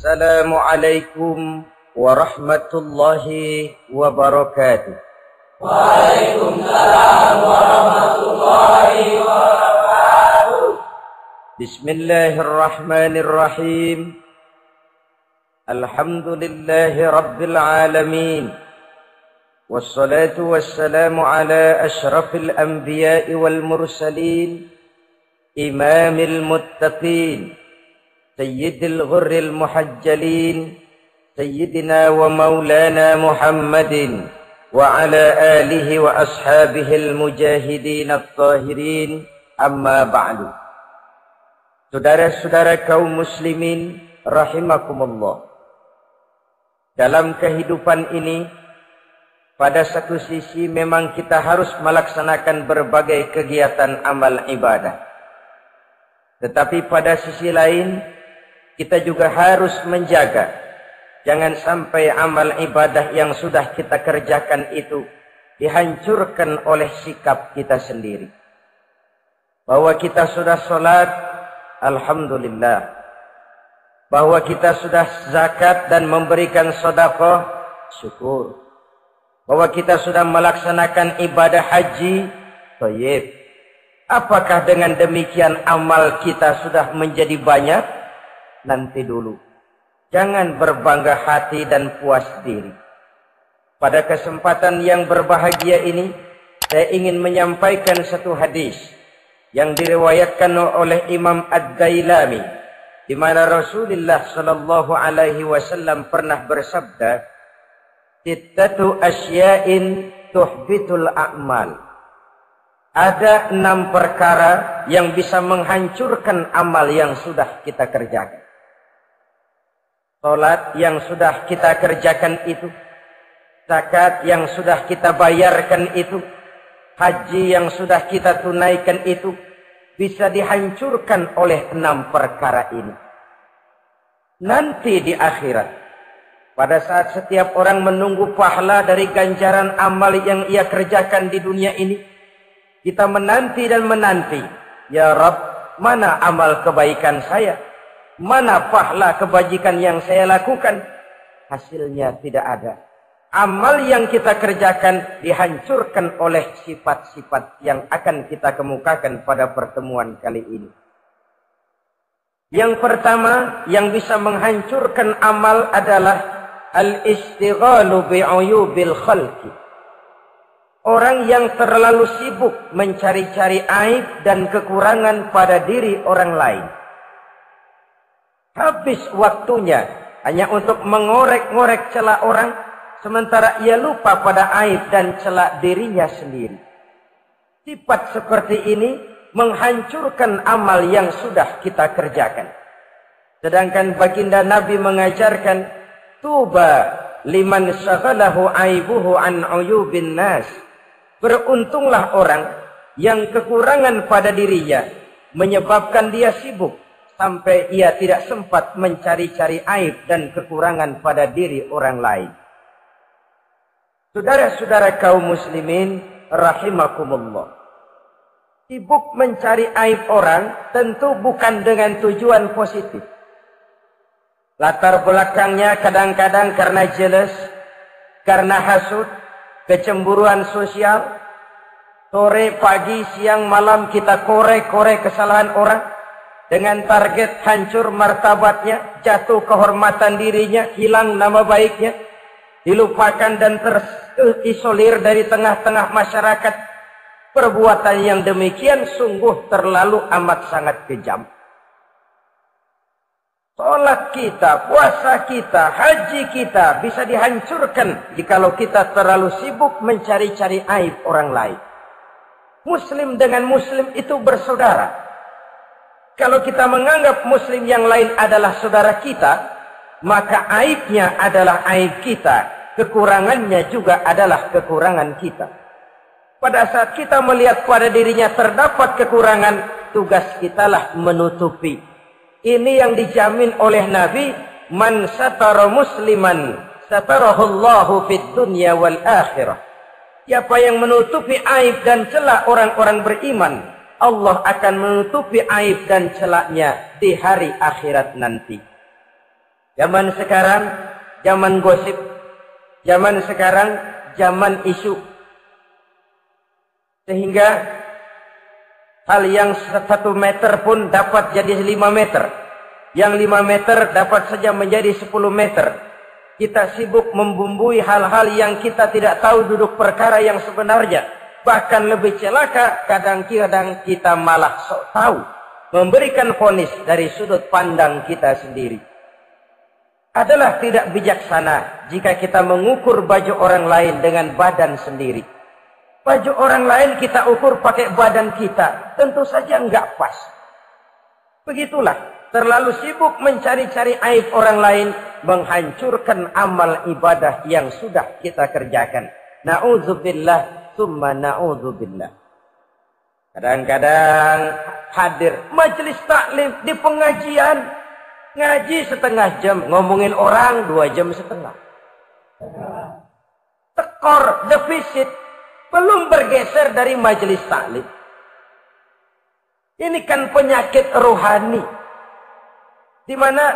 Assalamualaikum warahmatullahi wabarakatuh. Waalaikumsalam warahmatullahi wabarakatuh. Bismillahirrahmanirrahim. Alhamdulillahi rabbil alamin. Wassalatu wassalamu ala ashrafil anbiya'i wal mursalin, imamil muttaqin, سيد الغر المحجلين سيدنا ومولانا محمد وعلى آله وأصحابه المجاهدين الطاهرين أما بعد. Saudara-saudara kaum muslimin rahimakumullah. Dalam kehidupan ini, pada satu sisi memang kita harus melaksanakan berbagai kegiatan amal ibadah. Tetapi pada sisi lain, kita juga harus menjaga jangan sampai amal ibadah yang sudah kita kerjakan itu dihancurkan oleh sikap kita sendiri. Bahwa kita sudah sholat, alhamdulillah. Bahwa kita sudah zakat dan memberikan sedekah, syukur. Bahwa kita sudah melaksanakan ibadah haji, thayyib. Apakah dengan demikian amal kita sudah menjadi banyak? Nanti dulu. Jangan berbangga hati dan puas diri. Pada kesempatan yang berbahagia ini, saya ingin menyampaikan satu hadis yang diriwayatkan oleh Imam Ad-Dailami, di mana Rasulullah sallallahu alaihi wasallam pernah bersabda, "Sittatu asya'in tuhbitul a'mal." Ada 6 perkara yang bisa menghancurkan amal yang sudah kita kerjakan. Salat yang sudah kita kerjakan itu, zakat yang sudah kita bayarkan itu, haji yang sudah kita tunaikan itu, bisa dihancurkan oleh 6 perkara ini. Nanti di akhirat, pada saat setiap orang menunggu pahala dari ganjaran amal yang ia kerjakan di dunia ini, kita menanti dan menanti, ya Rabb, mana amal kebaikan saya? Mana pahala kebajikan yang saya lakukan? Hasilnya tidak ada. Amal yang kita kerjakan dihancurkan oleh sifat-sifat yang akan kita kemukakan pada pertemuan kali ini. Yang pertama yang bisa menghancurkan amal adalah al-istighalu bi'uyubil khalqi. Orang yang terlalu sibuk mencari-cari aib dan kekurangan pada diri orang lain. Habis waktunya hanya untuk mengorek-ngorek celah orang, sementara ia lupa pada aib dan celah dirinya sendiri. Sifat seperti ini menghancurkan amal yang sudah kita kerjakan. Sedangkan baginda Nabi mengajarkan, tuba liman syaghalahu aibuhu an uyubin nas. Beruntunglah orang yang kekurangan pada dirinya menyebabkan dia sibuk sampai ia tidak sempat mencari-cari aib dan kekurangan pada diri orang lain. Saudara-saudara kaum muslimin rahimakumullah. Sibuk mencari aib orang tentu bukan dengan tujuan positif. Latar belakangnya kadang-kadang karena jealous, karena hasud, kecemburuan sosial. Sore, pagi, siang, malam kita korek-korek kesalahan orang dengan target hancur martabatnya, jatuh kehormatan dirinya, hilang nama baiknya, dilupakan dan terisolir dari tengah-tengah masyarakat. Perbuatan yang demikian sungguh terlalu amat sangat kejam. Salat kita, puasa kita, haji kita bisa dihancurkan jikalau kita terlalu sibuk mencari-cari aib orang lain. Muslim dengan muslim itu bersaudara. Kalau kita menganggap muslim yang lain adalah saudara kita, maka aibnya adalah aib kita, kekurangannya juga adalah kekurangan kita. Pada saat kita melihat pada dirinya terdapat kekurangan, tugas kitalah menutupi. Ini yang dijamin oleh Nabi, man satara musliman satarahullahu fid dunya wal akhirah. Siapa yang menutupi aib dan celah orang-orang beriman, Allah akan menutupi aib dan celaknya di hari akhirat nanti. Zaman sekarang, zaman gosip. Zaman sekarang, zaman isu. Sehingga hal yang 1 meter pun dapat jadi 5 meter. Yang 5 meter dapat saja menjadi 10 meter. Kita sibuk membumbui hal-hal yang kita tidak tahu duduk perkara yang sebenarnya. Bahkan lebih celaka, kadang-kadang kita malah sok tahu. Memberikan vonis dari sudut pandang kita sendiri. Adalah tidak bijaksana jika kita mengukur baju orang lain dengan badan sendiri. Baju orang lain kita ukur pakai badan kita, tentu saja enggak pas. Begitulah, terlalu sibuk mencari-cari aib orang lain, menghancurkan amal ibadah yang sudah kita kerjakan. Na'udzubillah, summa na'udzubillah. Kadang-kadang hadir majelis taklim di pengajian, ngaji setengah jam, ngomongin orang 2 jam setengah. Tekor, defisit, belum bergeser dari majelis taklim. Ini kan penyakit rohani. Di mana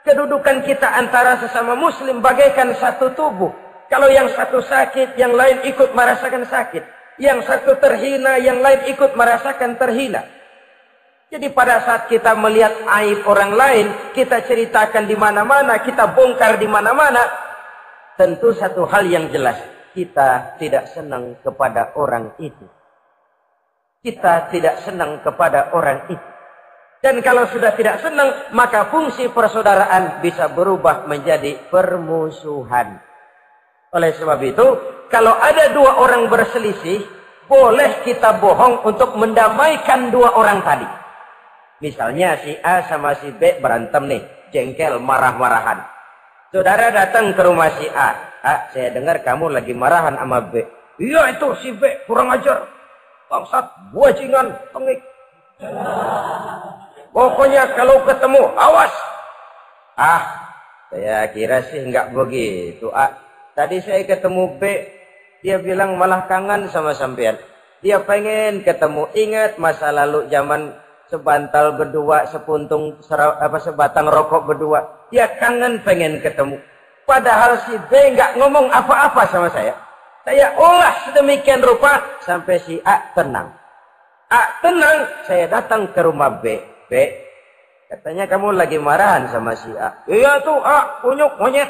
kedudukan kita antara sesama muslim bagaikan satu tubuh. Kalau yang satu sakit, yang lain ikut merasakan sakit. Yang satu terhina, yang lain ikut merasakan terhina. Jadi pada saat kita melihat aib orang lain, kita ceritakan di mana-mana, kita bongkar di mana-mana, tentu satu hal yang jelas, kita tidak senang kepada orang itu. Kita tidak senang kepada orang itu. Dan kalau sudah tidak senang, maka fungsi persaudaraan bisa berubah menjadi permusuhan. Oleh sebab itu, kalau ada 2 orang berselisih, boleh kita bohong untuk mendamaikan 2 orang tadi. Misalnya si A sama si B berantem nih, jengkel, marah-marahan. Saudara datang ke rumah si A. A, saya dengar kamu lagi marahan sama B. Iya itu si B, kurang ajar. Bangsat, buajingan, tengik. Pokoknya kalau ketemu, awas. Ah, saya kira sih enggak begitu. A, tadi saya ketemu B, dia bilang malah kangen sama sampean. Dia pengen ketemu, ingat masa lalu zaman sebantal berdua, sebatang rokok berdua. Dia kangen pengen ketemu. Padahal si B nggak ngomong apa-apa sama saya. Saya olah sedemikian rupa sampai si A tenang. A tenang, saya datang ke rumah B. B, katanya kamu lagi marahan sama si A. Iya tuh A, kunyuk monyet.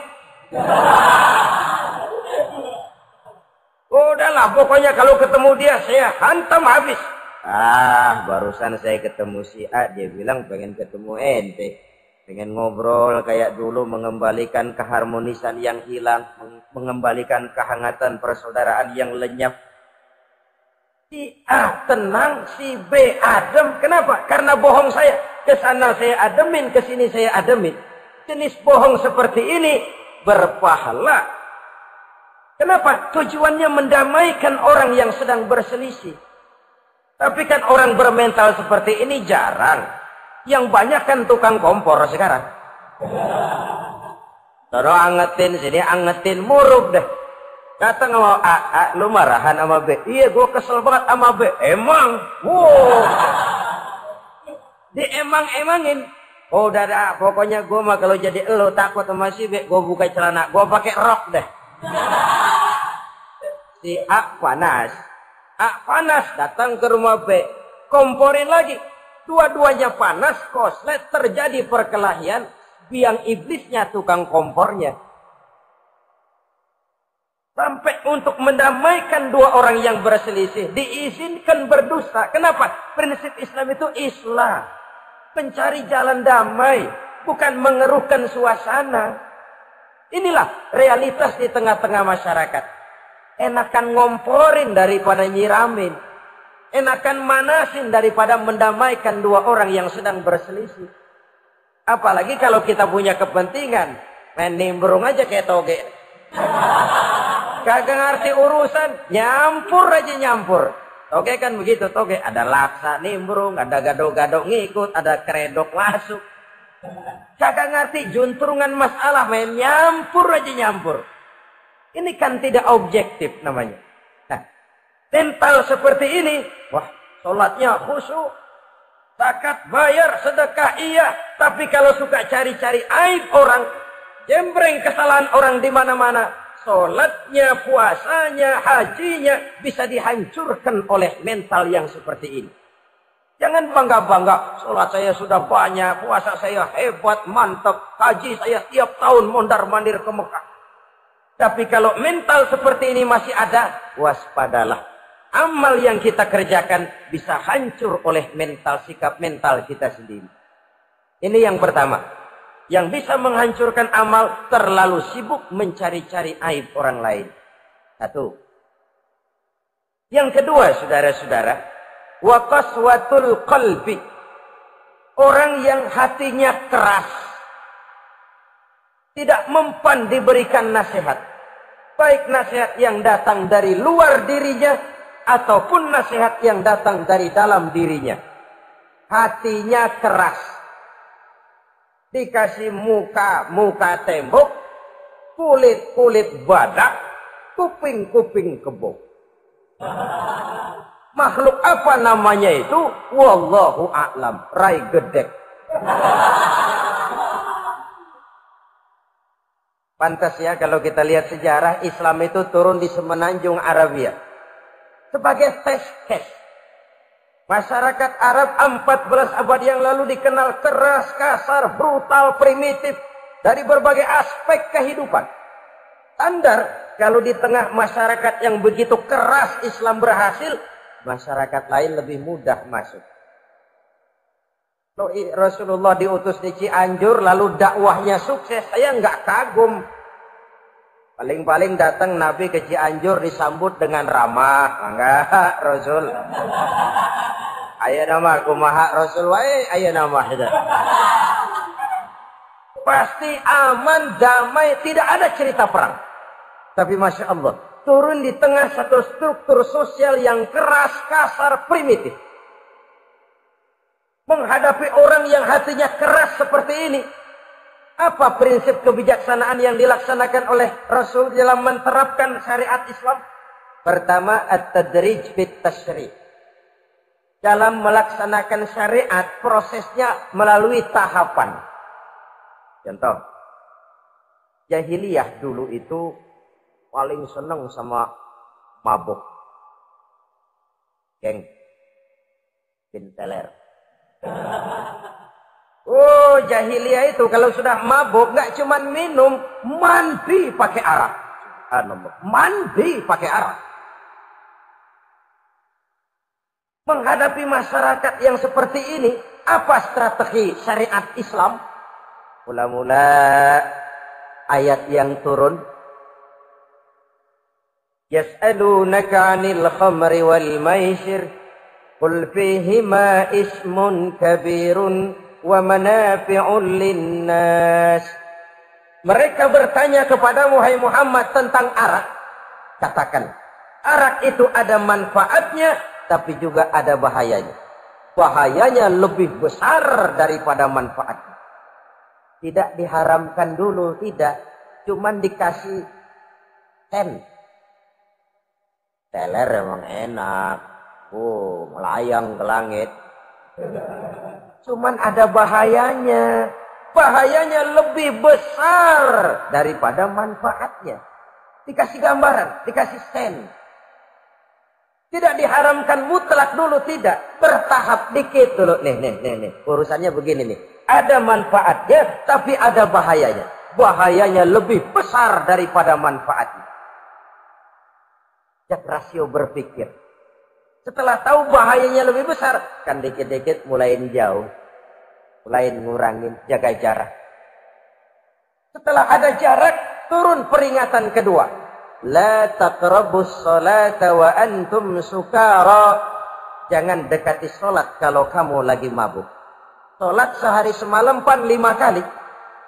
Udahlah, pokoknya kalau ketemu dia saya hantam habis. Ah, barusan saya ketemu si A, dia bilang pengen ketemu ente. Pengen ngobrol kayak dulu, mengembalikan keharmonisan yang hilang, mengembalikan kehangatan persaudaraan yang lenyap. Si A tenang, si B adem. Kenapa? Karena bohong saya. Kesana saya ademin, kesini saya ademin. Jenis bohong seperti ini berpahala. Kenapa? Tujuannya mendamaikan orang yang sedang berselisih. Tapi kan orang bermental seperti ini jarang. Yang banyak kan tukang kompor sekarang. Taruh angetin, sini angetin, muruk deh. Kata sama A, lu marahan sama B. Iya, gue kesel banget sama B. Emang? Wow. Diemang-emangin. Oh, udah dah, pokoknya gue mah kalau jadi elu takut sama si B, gue buka celana, gue pakai rok deh. Si A panas. A panas, datang ke rumah B. Komporin lagi. Dua-duanya panas, koslet, terjadi perkelahian. Biang iblisnya tukang kompornya. Sampai untuk mendamaikan 2 orang yang berselisih, diizinkan berdusta. Kenapa? Prinsip Islam itu Islam. Mencari jalan damai, bukan mengeruhkan suasana. Inilah realitas di tengah-tengah masyarakat. Enakan ngomporin daripada nyiramin. Enakan manasin daripada mendamaikan 2 orang yang sedang berselisih. Apalagi kalau kita punya kepentingan. Main nimbrung aja kayak toge. Kagak ngerti urusan. Nyampur aja nyampur. Toge kan begitu. Toge ada laksa nimbrung. Ada gado-gado ngikut. Ada kredok masuk. Kagak ngerti juntrungan masalah. Main nyampur aja nyampur. Ini kan tidak objektif namanya. Nah, mental seperti ini. Wah, sholatnya khusyuk. Zakat bayar, sedekah iya. Tapi kalau suka cari-cari aib orang, jembreng kesalahan orang di mana-mana, sholatnya, puasanya, hajinya bisa dihancurkan oleh mental yang seperti ini. Jangan bangga-bangga, sholat saya sudah banyak, puasa saya hebat, mantap, haji saya tiap tahun mondar-mandir ke Mekah. Tapi kalau mental seperti ini masih ada, waspadalah. Amal yang kita kerjakan bisa hancur oleh mental, sikap mental kita sendiri. Ini yang pertama. Yang bisa menghancurkan amal, terlalu sibuk mencari-cari aib orang lain. Satu. Yang kedua, saudara-saudara, wa qaswatul qalbi. Orang yang hatinya keras, tidak mempan diberikan nasihat. Baik nasihat yang datang dari luar dirinya, ataupun nasihat yang datang dari dalam dirinya. Hatinya keras. Dikasih muka tembok, kulit badak, kuping kebo. Makhluk apa namanya itu? Wallahu a'lam. Rai gedek. Pantas ya kalau kita lihat sejarah, Islam itu turun di semenanjung Arabia. Sebagai tes case. Masyarakat Arab 14 abad yang lalu dikenal keras, kasar, brutal, primitif. Dari berbagai aspek kehidupan. Standar, kalau di tengah masyarakat yang begitu keras Islam berhasil, masyarakat lain lebih mudah masuk. Rasulullah diutus di Cianjur, lalu dakwahnya sukses, saya nggak kagum. Paling-paling datang Nabi ke Cianjur disambut dengan ramah. Enggak, Rasul. Ayo nama kumaha Rasul wae, ayo nama itu. Pasti aman, damai, tidak ada cerita perang. Tapi Masya Allah, turun di tengah satu struktur sosial yang keras, kasar, primitif. Menghadapi orang yang hatinya keras seperti ini, apa prinsip kebijaksanaan yang dilaksanakan oleh Rasul dalam menerapkan syariat Islam? Pertama, at-tadrij fit tasyri'. Dalam melaksanakan syariat, prosesnya melalui tahapan. Contoh, jahiliyah dulu itu paling senang sama mabuk. Geng, pinteler. Oh, jahiliyah itu kalau sudah mabuk nggak cuma minum, mandi pakai arak. Mandi pakai arak. Menghadapi masyarakat yang seperti ini, apa strategi syariat Islam? Mula-mula ayat yang turun. Yas'alunaka 'anil khamri wal maisir, qul fihima ismun kabirun wa manafi'un linnas. Mereka bertanya kepadamu, hai Muhammad, tentang arak. Katakan, arak itu ada manfaatnya, tapi juga ada bahayanya. Bahayanya lebih besar daripada manfaatnya. Tidak diharamkan dulu, tidak. Cuman dikasih ten. Teler emang enak. Melayang ke langit. Cuman ada bahayanya. Bahayanya lebih besar daripada manfaatnya. Dikasih gambaran, dikasih stand. Tidak diharamkan mutlak dulu, tidak. Bertahap dikit dulu. Nih. Urusannya begini nih. Ada manfaatnya, tapi ada bahayanya. Bahayanya lebih besar daripada manfaatnya. Cek rasio berpikir. Setelah tahu bahayanya lebih besar, kan dikit-dikit mulain jauh. Mulain ngurangin, jaga jarak. Setelah ada jarak, turun peringatan kedua. La taqrabus salata wa antum sukara. Jangan dekati sholat kalau kamu lagi mabuk. Sholat sehari semalam 5 kali.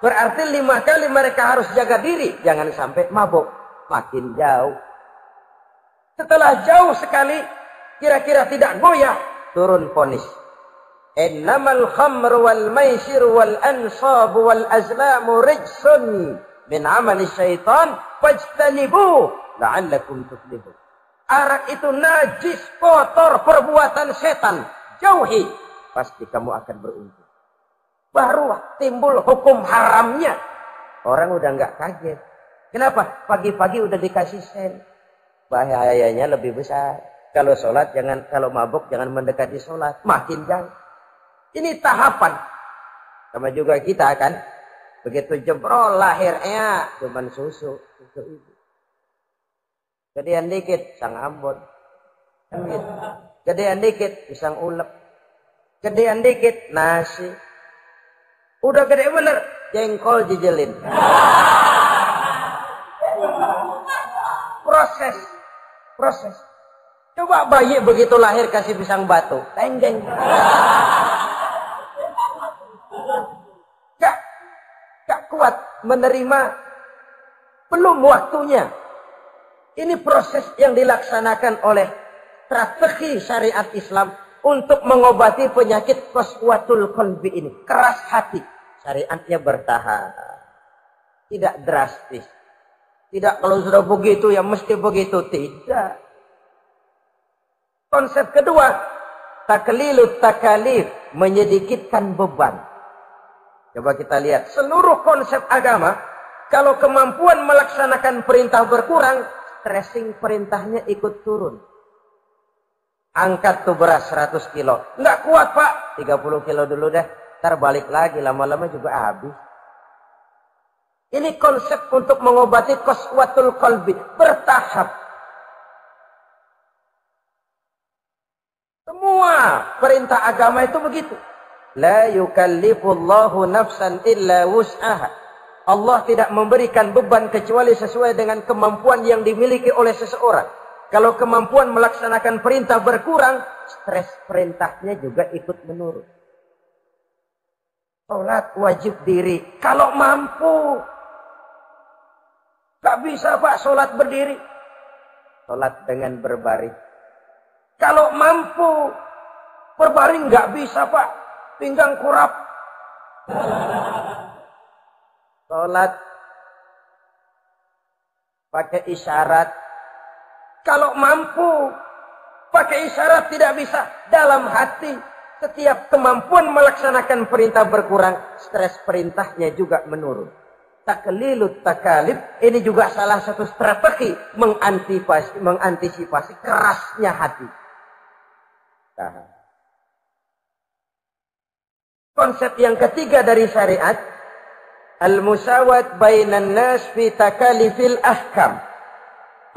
Berarti 5 kali mereka harus jaga diri. Jangan sampai mabuk. Makin jauh. Setelah jauh sekali, kira-kira tidak goyah, turun vonis. Innamal khamru wal maisir wal ansab wal azlamu rijsun min amali syaitan fajtanibu la'allakum tuflihun. Arak itu najis, kotor, perbuatan setan. Jauhi, pasti kamu akan beruntung. Baru timbul hukum haramnya. Orang udah nggak kaget. Kenapa? Pagi-pagi udah dikasih sen. Bahayanya lebih besar. Kalau sholat jangan, kalau mabuk jangan mendekati sholat. Makin jauh. Ini tahapan. Sama juga kita kan. Begitu jebrol lahirnya cuman susu ibu. Gedean dikit sang ambon. Gedean dikit pisang ulek. Gedean dikit nasi. Udah gede bener, jengkol jijelin. Proses. Coba bayi begitu lahir kasih pisang batu, tenggeng. Gak kuat menerima, belum waktunya. Ini proses yang dilaksanakan oleh strategi syariat Islam untuk mengobati penyakit qaswatul qalbi ini. Keras hati. Syariatnya bertahap. Tidak drastis. Tidak kalau sudah begitu ya mesti begitu. Tidak. Konsep kedua. Taklilut takalif. Menyedikitkan beban. Coba kita lihat. Seluruh konsep agama. Kalau kemampuan melaksanakan perintah berkurang. Stressing perintahnya ikut turun. Angkat tuh beras 100 kilo. Nggak kuat pak. 30 kilo dulu deh. Ntar balik lagi. Lama-lama juga habis. Ini konsep untuk mengobati qaswatul qalbi. Bertahap. Semua perintah agama itu begitu. La yukallifullahu nafsan illa wus'aha. Allah tidak memberikan beban kecuali sesuai dengan kemampuan yang dimiliki oleh seseorang. Kalau kemampuan melaksanakan perintah berkurang, stres perintahnya juga ikut menurun. Sholat wajib diri. Kalau mampu. Tak bisa pak sholat berdiri. Sholat dengan berbaring. Kalau mampu. Berbaring nggak bisa pak. Pinggang kurap. Sholat. Pakai isyarat. Kalau mampu, pakai isyarat tidak bisa. Dalam hati, setiap kemampuan melaksanakan perintah berkurang, stres perintahnya juga menurun. Taklilut takalif, ini juga salah satu strategi mengantisipasi kerasnya hati. Konsep yang ketiga dari syariat, al-musawat bainan nas fi takalifil ahkam.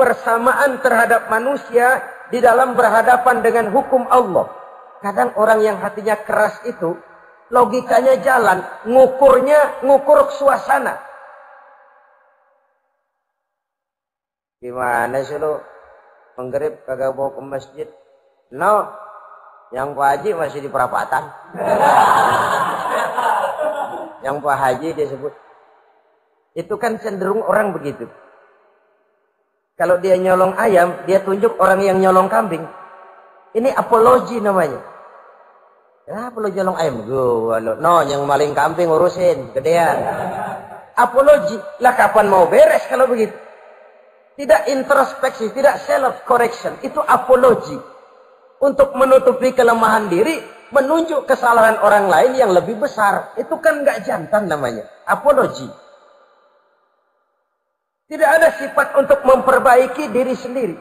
Persamaan terhadap manusia di dalam berhadapan dengan hukum Allah. Kadang orang yang hatinya keras itu, logikanya jalan, ngukur suasana. Gimana sih lu? Menggerib kagak bawa ke masjid? No, yang Pak Haji masih di perapatan. Yang Pak Haji disebut. Itu kan cenderung orang begitu. Kalau dia nyolong ayam, dia tunjuk orang yang nyolong kambing. Ini apologi namanya. Kenapa lo nyolong ayam? No, yang maling kambing urusin, gedean. Apologi. Lah kapan mau beres kalau begitu? Tidak introspeksi, tidak self correction. Itu apologi. Untuk menutupi kelemahan diri, menunjuk kesalahan orang lain yang lebih besar. Itu kan nggak jantan namanya. Apologi. Tidak ada sifat untuk memperbaiki diri sendiri.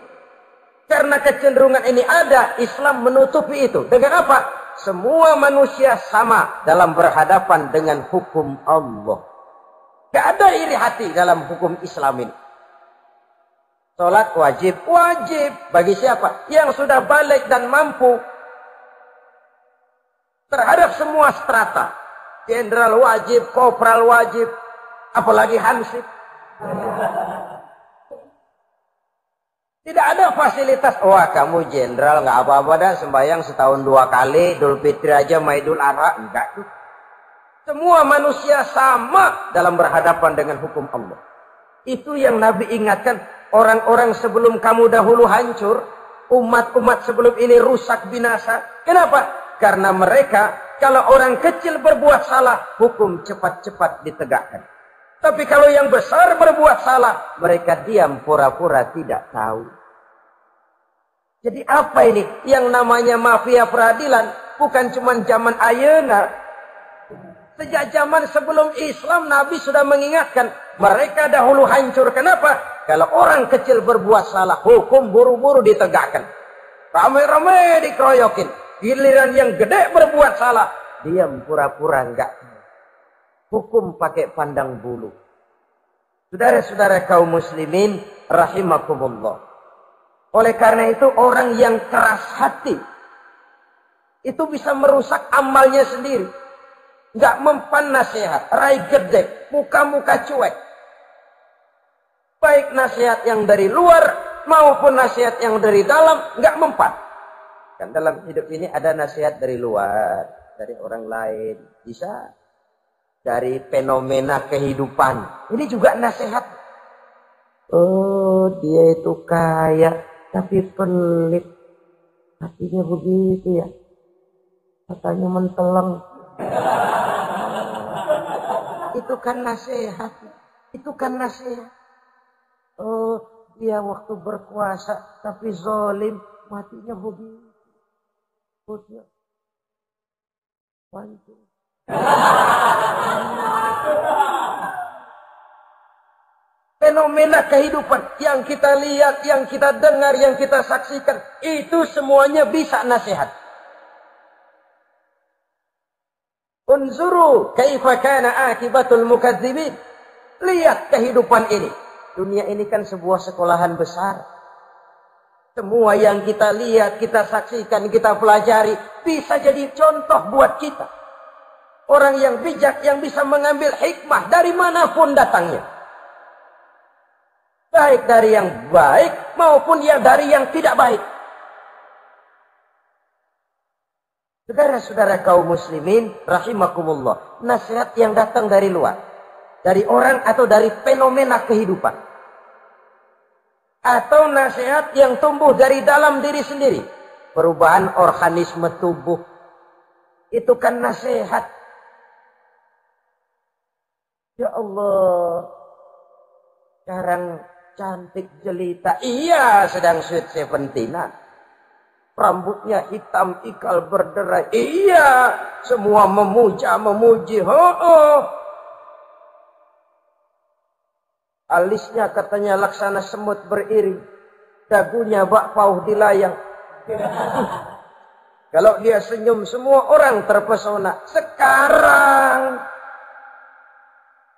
Karena kecenderungan ini ada, Islam menutupi itu. Dengan apa? Semua manusia sama dalam berhadapan dengan hukum Allah. Tidak ada iri hati dalam hukum Islam ini. Sholat wajib. Wajib. Bagi siapa? Yang sudah balik dan mampu. Terhadap semua strata. Jenderal wajib, kopral wajib. Apalagi hansip. Tidak ada fasilitas. Wah kamu jenderal nggak apa-apa dah sembahyang setahun 2 kali, Idul Fitri aja sama Idul Adha. Enggak tuh. Semua manusia sama dalam berhadapan dengan hukum Allah. Itu yang Nabi ingatkan. Orang-orang sebelum kamu dahulu hancur. Umat-umat sebelum ini rusak binasa. Kenapa? Karena mereka, kalau orang kecil berbuat salah, hukum cepat-cepat ditegakkan. Tapi kalau yang besar berbuat salah, mereka diam pura-pura tidak tahu. Jadi apa ini? Yang namanya mafia peradilan bukan cuma zaman ayeuna. Sejak zaman sebelum Islam, Nabi sudah mengingatkan. Mereka dahulu hancur. Kenapa? Kalau orang kecil berbuat salah, hukum buru-buru ditegakkan. Ramai-ramai dikeroyokin. Giliran yang gede berbuat salah, diam pura-pura enggak. Hukum pakai pandang bulu. Saudara-saudara kaum muslimin, rahimakumullah. Oleh karena itu, orang yang keras hati, itu bisa merusak amalnya sendiri. Enggak mempan nasihat, rai gedek, muka-muka cuek. Baik nasihat yang dari luar maupun nasihat yang dari dalam, enggak mempan. Kan dalam hidup ini ada nasihat dari luar, dari orang lain, bisa dari fenomena kehidupan. Ini juga nasihat. Oh, dia itu kaya tapi pelit. Hatinya begitu ya. Katanya menteleng. Itu kan nasihat. Itu kan nasihat. Oh, dia waktu berkuasa tapi zalim, matinya begitu. Putnya pancing. Fenomena kehidupan yang kita lihat, yang kita dengar, yang kita saksikan, itu semuanya bisa nasihat. Unzuru kaifa kana akibatul mukadzibin. Lihat kehidupan ini. Dunia ini kan sebuah sekolahan besar. Semua yang kita lihat, kita saksikan, kita pelajari, bisa jadi contoh buat kita. Orang yang bijak, yang bisa mengambil hikmah dari manapun datangnya. Baik dari yang baik, maupun dari yang tidak baik. Saudara-saudara kaum muslimin, rahimakumullah. Nasihat yang datang dari luar. Dari orang atau dari fenomena kehidupan. Atau nasihat yang tumbuh dari dalam diri sendiri. Perubahan organisme tubuh. Itu kan nasihat. Ya Allah. Sekarang cantik jelita. Iya, sedang sweet 17-an. Rambutnya hitam, ikal berderai. Iya, semua memuja, memuji. Alisnya katanya laksana semut beriring. Dagunya bak pauh dilayang. Kalau dia senyum, semua orang terpesona. Sekarang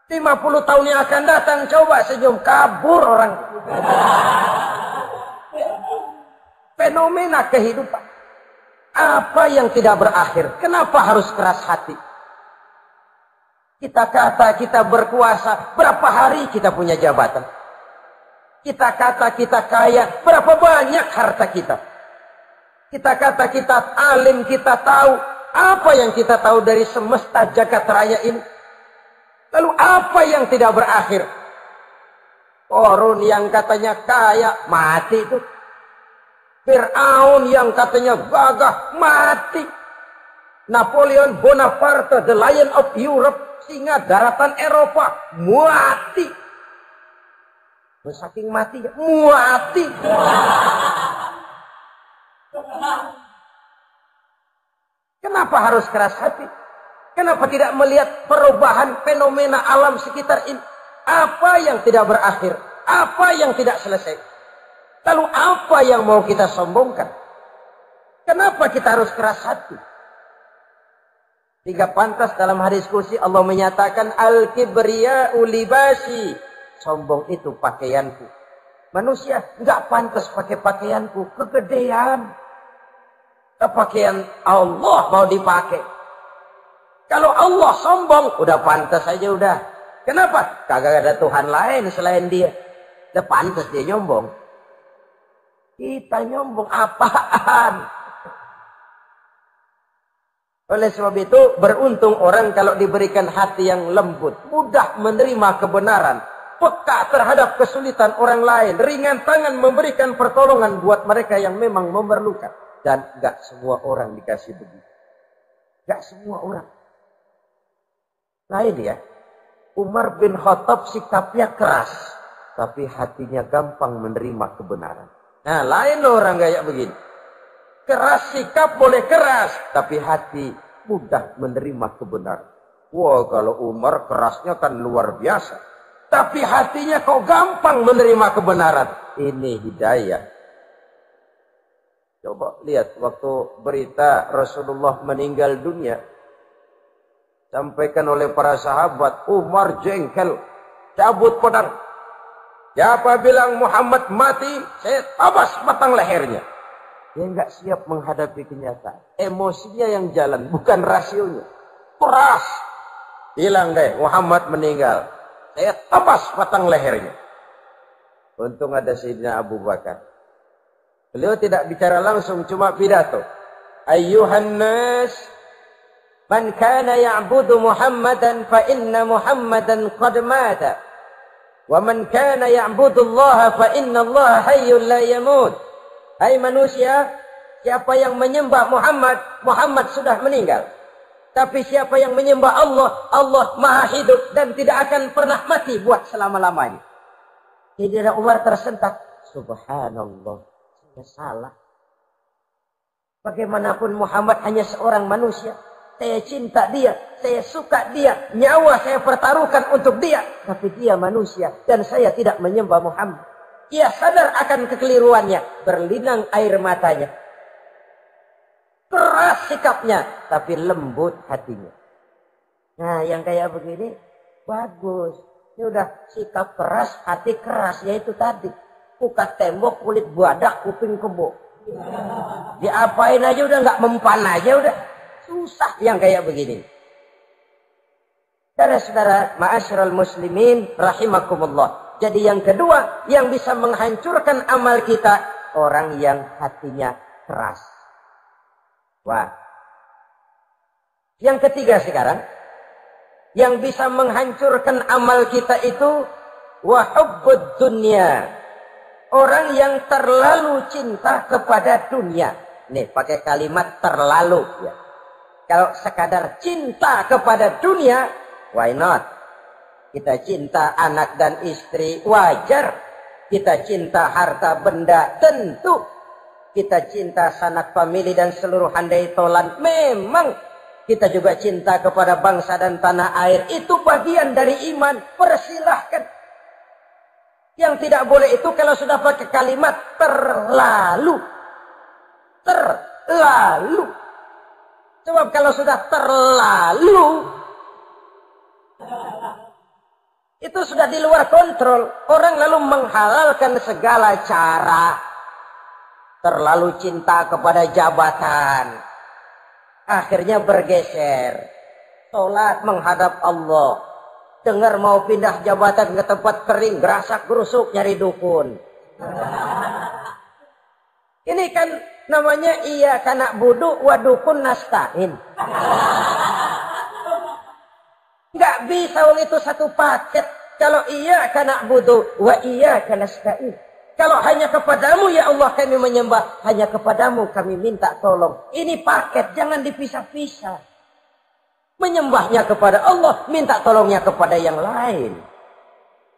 50 tahun yang akan datang, coba senyum, kabur orang. Fenomena kehidupan. Apa yang tidak berakhir? Kenapa harus keras hati? Kita kata kita berkuasa, berapa hari kita punya jabatan? Kita kata kita kaya, berapa banyak harta kita? Kita kata kita alim, kita tahu. Apa yang kita tahu dari semesta jagat raya ini? Lalu apa yang tidak berakhir? Korun yang katanya kaya, mati itu. Fir'aun yang katanya gagah, mati. Napoleon Bonaparte, the Lion of Europe, singa daratan Eropa, mati. Saking matinya, mati. Kenapa harus keras hati? Kenapa tidak melihat perubahan fenomena alam sekitar ini? Apa yang tidak berakhir? Apa yang tidak selesai? Lalu apa yang mau kita sombongkan? Kenapa kita harus keras hati? Sehingga pantas dalam hadis qudsi Allah menyatakan al-kibriya'u libasi. Sombong itu pakaianku. Manusia enggak pantas pakai pakaianku, kegedean. Pakaian Allah mau dipakai. Kalau Allah sombong, udah pantas aja udah. Kenapa? Kagak ada Tuhan lain selain dia. Udah pantas dia nyombong. Kita nyombong apaan? Oleh sebab itu, beruntung orang kalau diberikan hati yang lembut, mudah menerima kebenaran, peka terhadap kesulitan orang lain, ringan tangan memberikan pertolongan buat mereka yang memang memerlukan. Dan enggak semua orang dikasih begitu. Enggak semua orang. Lain ya. Umar bin Khattab sikapnya keras, tapi hatinya gampang menerima kebenaran. Nah, lain orang kayak begini. Keras sikap boleh keras, tapi hati mudah menerima kebenaran. Wah, kalau Umar kerasnya kan luar biasa. Tapi hatinya kok gampang menerima kebenaran. Ini hidayah. Coba lihat waktu berita Rasulullah meninggal dunia. Sampaikan oleh para sahabat, Umar jengkel, cabut pedang. Siapa bilang Muhammad mati, saya tabas batang lehernya. Dia enggak siap menghadapi kenyataan. Emosinya yang jalan, bukan rasionya. Keras. Bilang deh, Muhammad meninggal. Saya tabas batang lehernya. Untung ada Sayyidina Abu Bakar. Beliau tidak bicara langsung, cuma pidato. Ayyuhan nas, man kana ya'budu Muhammadan fa inna Muhammadan qad mata. Wa man kana ya'budu Allah fa inna Allah hayyun la yamut. Hai manusia, siapa yang menyembah Muhammad, Muhammad sudah meninggal. Tapi siapa yang menyembah Allah, Allah maha hidup dan tidak akan pernah mati buat selama-lamanya. Sayyidina Umar tersentak. Subhanallah, saya salah. Bagaimanapun Muhammad hanya seorang manusia. Saya cinta dia, saya suka dia, nyawa saya pertaruhkan untuk dia. Tapi dia manusia dan saya tidak menyembah Muhammad. Ia sadar akan kekeliruannya, berlinang air matanya. Keras sikapnya, tapi lembut hatinya. Nah, yang kayak begini, bagus. Ini udah sikap keras, hati keras, yaitu tadi. Buka tembok, kulit badak, kuping kebo. Diapain aja udah, nggak mempan aja udah. Susah yang kayak begini. Saudara-saudara, ma'asyiral muslimin, rahimakumullah. Jadi yang kedua, yang bisa menghancurkan amal kita, orang yang hatinya keras. Wah. Yang ketiga sekarang, yang bisa menghancurkan amal kita itu, wa hubbud dunya. Orang yang terlalu cinta kepada dunia. Nih, pakai kalimat terlalu. Ya. Kalau sekadar cinta kepada dunia, why not? Kita cinta anak dan istri, wajar. Kita cinta harta benda, tentu. Kita cinta sanak famili dan seluruh handai tolan, memang. Kita juga cinta kepada bangsa dan tanah air, itu bagian dari iman, persilahkan. Yang tidak boleh itu kalau sudah pakai kalimat terlalu. Terlalu. Sebab kalau sudah terlalu, itu sudah di luar kontrol. Orang lalu menghalalkan segala cara. Terlalu cinta kepada jabatan. Akhirnya bergeser. Sholat menghadap Allah. Dengar mau pindah jabatan ke tempat kering. Gerasak gerusuk nyari dukun. Ini kan namanya iya kana budu wa dukun nasta'in. Nggak bisa wong itu satu paket. Kalau iya kana budu wa iya kana nasta'in. Kalau hanya kepadamu ya Allah kami menyembah, hanya kepadamu kami minta tolong. Ini paket, jangan dipisah-pisah. Menyembahnya kepada Allah, minta tolongnya kepada yang lain.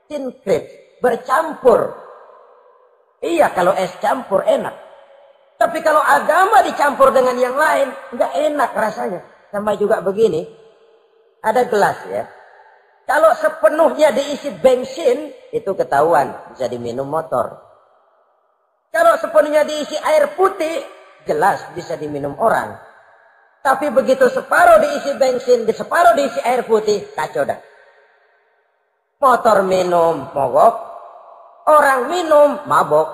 Sinkret, bercampur. Iya, kalau es campur enak. Tapi kalau agama dicampur dengan yang lain, nggak enak rasanya. Sama juga begini, ada gelas ya. Kalau sepenuhnya diisi bensin, itu ketahuan, bisa diminum motor. Kalau sepenuhnya diisi air putih, jelas bisa diminum orang. Tapi begitu separuh diisi bensin, separuh diisi air putih, kacau dah. Motor minum, mogok. Orang minum, mabok.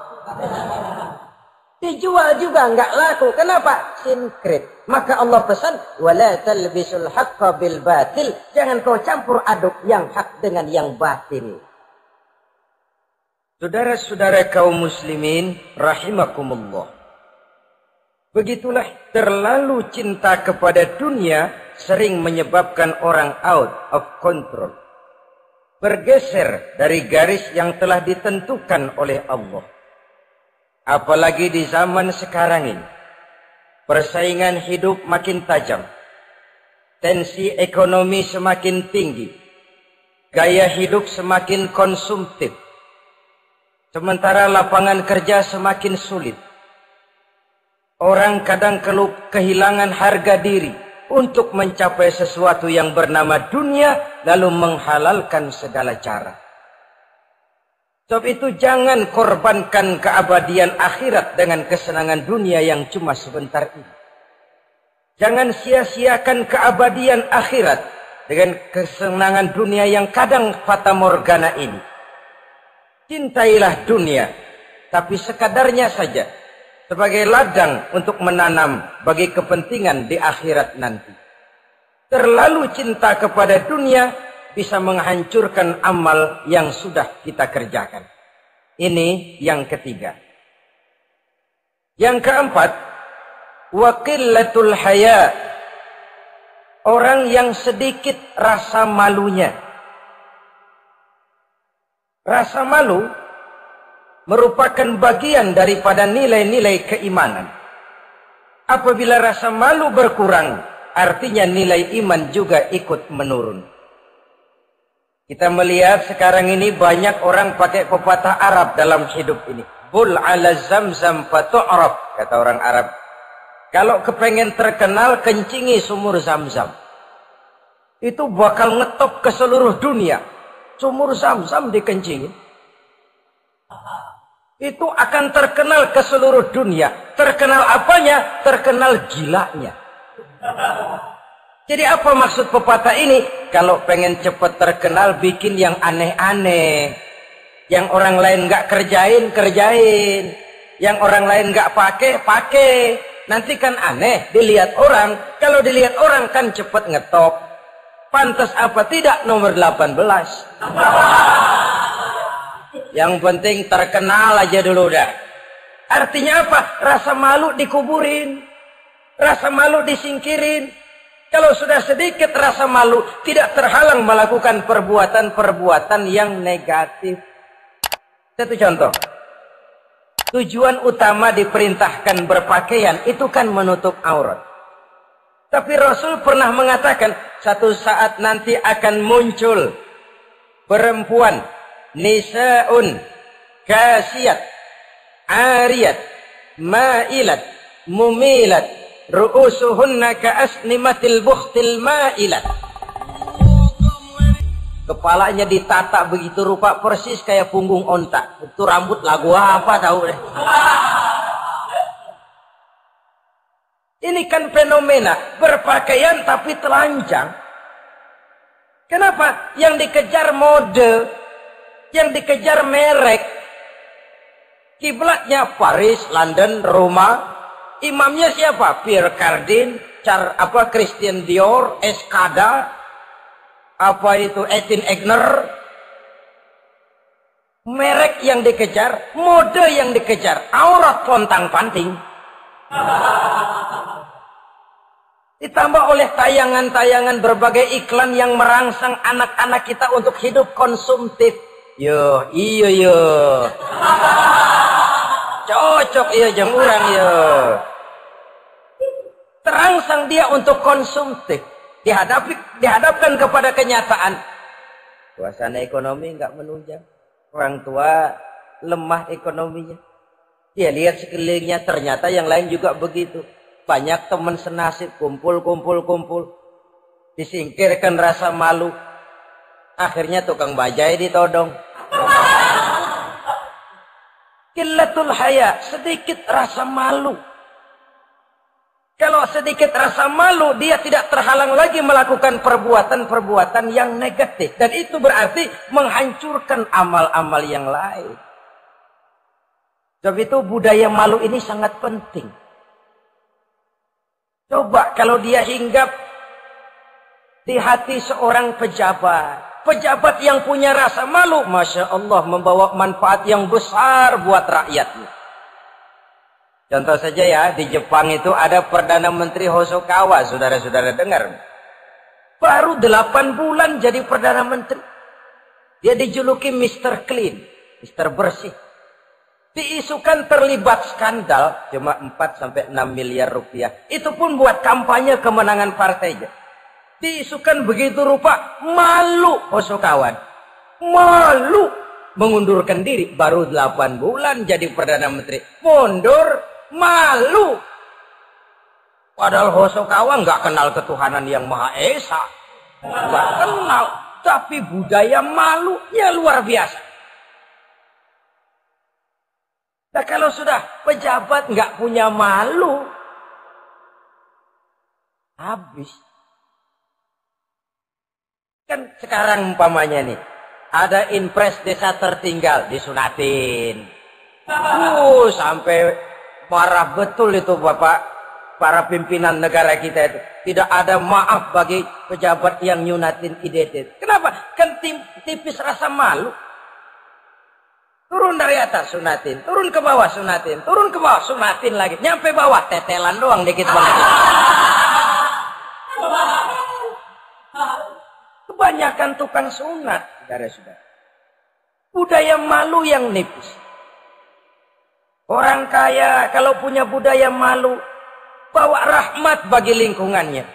Dijual juga nggak laku. Kenapa? Sinkret. Maka Allah pesan, wala talbisul haqqa bil batil. Jangan kau campur aduk yang hak dengan yang batil. Saudara-saudara kaum muslimin rahimakumullah. Begitulah terlalu cinta kepada dunia sering menyebabkan orang out of control. Bergeser dari garis yang telah ditentukan oleh Allah. Apalagi di zaman sekarang ini. Persaingan hidup makin tajam. Tensi ekonomi semakin tinggi. Gaya hidup semakin konsumtif. Sementara lapangan kerja semakin sulit. Orang kadang kehilangan harga diri untuk mencapai sesuatu yang bernama dunia, lalu menghalalkan segala cara. Sebab itu jangan korbankan keabadian akhirat dengan kesenangan dunia yang cuma sebentar ini. Jangan sia-siakan keabadian akhirat dengan kesenangan dunia yang kadang fata morgana ini. Cintailah dunia, tapi sekadarnya saja. Sebagai ladang untuk menanam bagi kepentingan di akhirat nanti. Terlalu cinta kepada dunia bisa menghancurkan amal yang sudah kita kerjakan. Ini yang ketiga. Yang keempat, waqillatul haya. Orang yang sedikit rasa malunya. Rasa malu merupakan bagian daripada nilai-nilai keimanan. Apabila rasa malu berkurang, artinya nilai iman juga ikut menurun. Kita melihat sekarang ini banyak orang pakai pepatah Arab dalam hidup ini. Bul ala zamzam fatu'raf, kata orang Arab. Kalau kepengen terkenal, kencingi sumur Zamzam. Itu bakal ngetop ke seluruh dunia. Sumur Zamzam dikencingin. Itu akan terkenal ke seluruh dunia. Terkenal apanya? Terkenal gilanya. Jadi apa maksud pepatah ini? Kalau pengen cepat terkenal, bikin yang aneh-aneh. Yang orang lain nggak kerjain, kerjain. Yang orang lain nggak pakai, pakai. Nanti kan aneh, dilihat orang. Kalau dilihat orang kan cepat ngetop. Pantas apa tidak nomor 18. Yang penting terkenal aja dulu dah. Artinya apa? Rasa malu dikuburin. Rasa malu disingkirin. Kalau sudah sedikit rasa malu, tidak terhalang melakukan perbuatan-perbuatan yang negatif. Satu contoh. Tujuan utama diperintahkan berpakaian itu kan menutup aurat. Tapi Rasul pernah mengatakan, satu saat nanti akan muncul perempuan nisa'un kasiyat ariyat ma'ilat mumilat ru'usuhunna ka'asnimatil bukhtil ma'ilat. Kepalanya ditata begitu rupa persis kayak punggung onta. Itu rambut lagu apa tahu deh. Ini kan fenomena berpakaian tapi telanjang. Kenapa? Yang dikejar mode, yang dikejar merek. Kiblatnya Paris, London, Roma. Imamnya siapa? Pierre Cardin, Christian Dior, Escada, apa itu Etienne Egner. Merek yang dikejar, mode yang dikejar, aurat pontang-panting. Ditambah oleh tayangan-tayangan berbagai iklan yang merangsang anak-anak kita untuk hidup konsumtif. Yo, iyo yo. Cocok iya jam urang yo. Terangsang dia untuk konsumtif. Dihadapkan kepada kenyataan. Suasana ekonomi nggak menunjang. Orang tua lemah ekonominya. Dia lihat sekelilingnya, ternyata yang lain juga begitu. Banyak teman senasib, kumpul. Disingkirkan rasa malu. Akhirnya tukang bajai ditodong. Qillatul haya, sedikit rasa malu. Kalau sedikit rasa malu, dia tidak terhalang lagi melakukan perbuatan-perbuatan yang negatif. Dan itu berarti menghancurkan amal-amal yang lain. Sebab itu budaya malu ini sangat penting. Coba kalau dia hinggap di hati seorang pejabat. Pejabat yang punya rasa malu, Masya Allah, membawa manfaat yang besar buat rakyatnya. Contoh saja ya, di Jepang itu ada Perdana Menteri Hosokawa, saudara-saudara dengar. Baru 8 bulan jadi Perdana Menteri. Dia dijuluki Mr. Clean, Mr. Bersih. Diisukan terlibat skandal, cuma 4-6 miliar rupiah. Itu pun buat kampanye kemenangan partainya. Diisukan begitu rupa, malu Hosokawa. Malu mengundurkan diri, baru 8 bulan jadi Perdana Menteri. Mundur, malu. Padahal Hosokawa nggak kenal ketuhanan yang Maha Esa. Nggak kenal. Tapi budaya malunya luar biasa. Nah kalau sudah pejabat nggak punya malu, habis. Kan sekarang umpamanya nih, ada impres desa tertinggal, disunatin. Sampai marah betul itu Bapak, para pimpinan negara kita itu. Tidak ada maaf bagi pejabat yang nyunatin IDT. Kenapa? Kan tipis rasa malu. Turun dari atas sunatin, turun ke bawah sunatin, turun ke bawah sunatin lagi. Nyampe bawah tetelan doang dikit banget. Kebanyakan tukang sunat, saudara-saudara. Budaya malu yang nipis. Orang kaya kalau punya budaya malu, bawa rahmat bagi lingkungannya.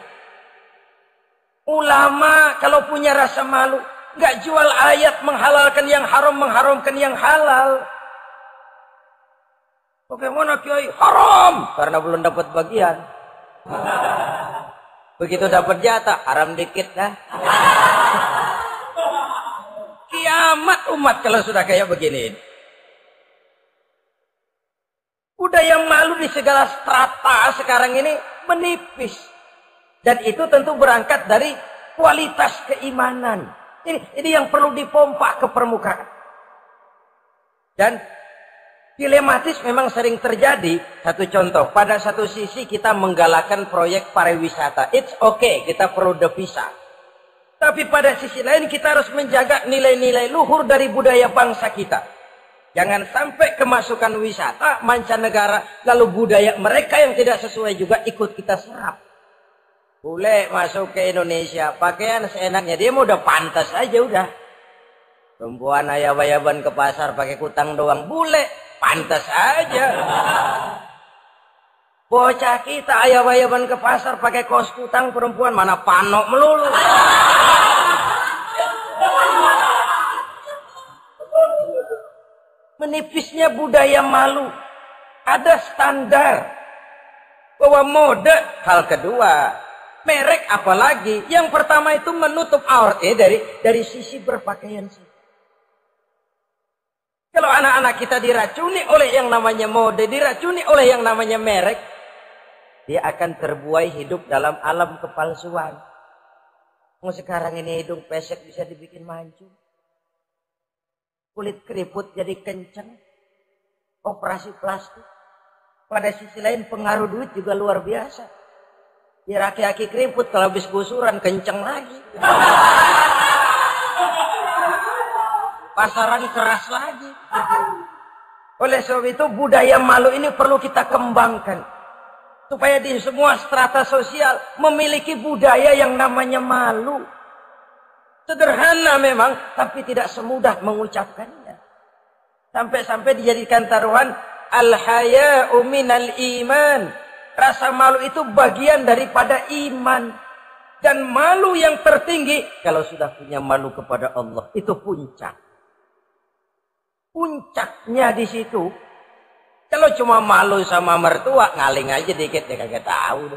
Ulama kalau punya rasa malu, nggak jual ayat menghalalkan yang haram, mengharamkan yang halal. Bagaimana Kiai? Haram karena belum dapat bagian. Begitu dapat jatah, haram dikit dah. Kiamat umat kalau sudah kayak begini. Budaya malu di segala strata sekarang ini menipis. Dan itu tentu berangkat dari kualitas keimanan. Ini yang perlu dipompa ke permukaan. Dan dilematis memang sering terjadi. Satu contoh, pada satu sisi kita menggalakkan proyek pariwisata. It's okay, kita perlu devisa. Tapi pada sisi lain kita harus menjaga nilai-nilai luhur dari budaya bangsa kita. Jangan sampai kemasukan wisata mancanegara, lalu budaya mereka yang tidak sesuai juga ikut kita serap. Bule masuk ke Indonesia, pakaian seenaknya, dia mau udah pantas aja udah. Perempuan ayab-ayaban ke pasar pakai kutang doang, bule pantas aja. Bocah kita ayab-ayaban ke pasar pakai kaos kutang, perempuan mana panok melulu. Menipisnya budaya malu. Ada standar bahwa mode hal kedua. Merek apalagi. Yang pertama itu menutup aurat dari sisi berpakaian sih. Kalau anak-anak kita diracuni oleh yang namanya mode, diracuni oleh yang namanya merek, dia akan terbuai hidup dalam alam kepalsuan. Sekarang ini hidung pesek bisa dibikin mancung. Kulit keriput jadi kencang. Operasi plastik. Pada sisi lain pengaruh duit juga luar biasa. Ya aki-aki keriput kalau habis gusuran kenceng lagi. Pasaran keras lagi. Oleh sebab itu budaya malu ini perlu kita kembangkan. Supaya di semua strata sosial memiliki budaya yang namanya malu. Sederhana memang, tapi tidak semudah mengucapkannya. Sampai-sampai dijadikan taruhan al-haya'u minal iman. Rasa malu itu bagian daripada iman. Dan malu yang tertinggi, kalau sudah punya malu kepada Allah, itu puncak. Puncaknya di situ. Kalau cuma malu sama mertua, ngaling aja dikit, dia kagak tahu.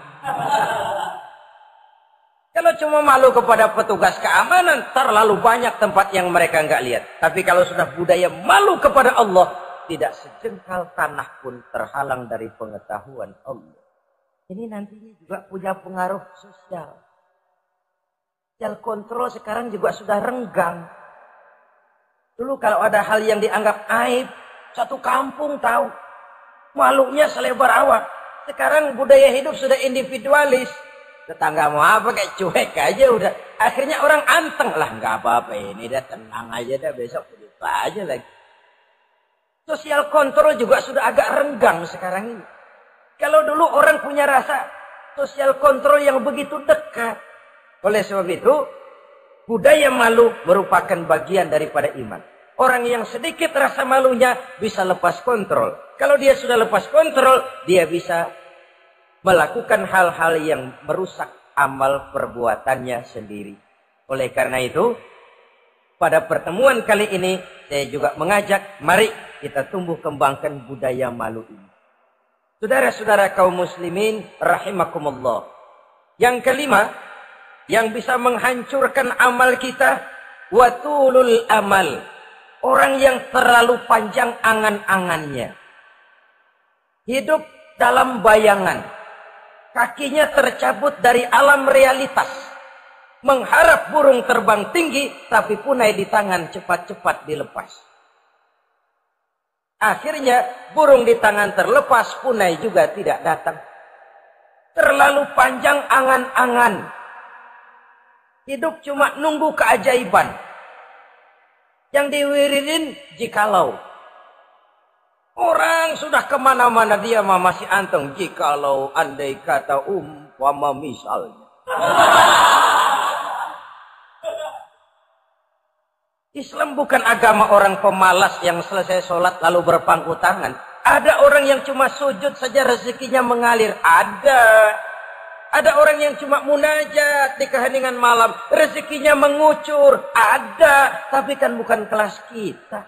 Kalau cuma malu kepada petugas keamanan, terlalu banyak tempat yang mereka nggak lihat. Tapi kalau sudah budaya malu kepada Allah, tidak sejengkal tanah pun terhalang dari pengetahuan Allah. Ini nantinya juga punya pengaruh sosial. Sosial kontrol sekarang juga sudah renggang. Dulu kalau ada hal yang dianggap aib, satu kampung tahu. Malunya selebar awak. Sekarang budaya hidup sudah individualis. Tetangga mau apa kayak cuek aja udah. Akhirnya orang anteng lah, nggak apa-apa ini dah, tenang aja dah, besok begitu aja lagi. Sosial kontrol juga sudah agak renggang sekarang ini. Kalau dulu orang punya rasa sosial kontrol yang begitu dekat. Oleh sebab itu, budaya malu merupakan bagian daripada iman. Orang yang sedikit rasa malunya bisa lepas kontrol. Kalau dia sudah lepas kontrol, dia bisa melakukan hal-hal yang merusak amal perbuatannya sendiri. Oleh karena itu, pada pertemuan kali ini, saya juga mengajak, mari kita tumbuh kembangkan budaya malu ini. Saudara-saudara kaum muslimin, rahimakumullah. Yang kelima, yang bisa menghancurkan amal kita, watulul amal. Orang yang terlalu panjang angan-angannya. Hidup dalam bayangan. Kakinya tercabut dari alam realitas. Mengharap burung terbang tinggi, tapi punai di tangan cepat-cepat dilepas. Akhirnya burung di tangan terlepas, punai juga tidak datang. Terlalu panjang angan-angan. Hidup cuma nunggu keajaiban. Yang diwiridin jikalau. Orang sudah kemana-mana, dia masih anteng. Jikalau, andai kata, umpama misalnya. Islam bukan agama orang pemalas yang selesai sholat lalu berpangku tangan. Ada orang yang cuma sujud saja rezekinya mengalir. Ada orang yang cuma munajat di keheningan malam. Rezekinya mengucur. Ada. Tapi kan bukan kelas kita.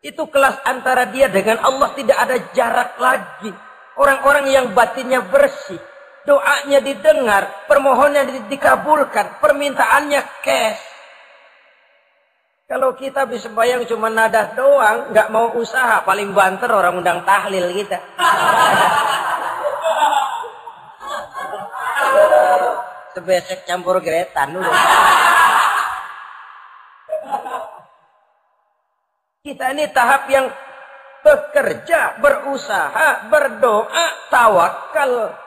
Itu kelas antara dia dengan Allah, tidak ada jarak lagi. Orang-orang yang batinnya bersih. Doanya didengar. Permohonannya dikabulkan. Permintaannya cash. Kalau kita bisa bayang cuma nadah doang, nggak mau usaha, paling banter orang undang tahlil kita. Sebesek campur geretan dulu. Kita ini tahap yang bekerja, berusaha, berdoa, tawakal.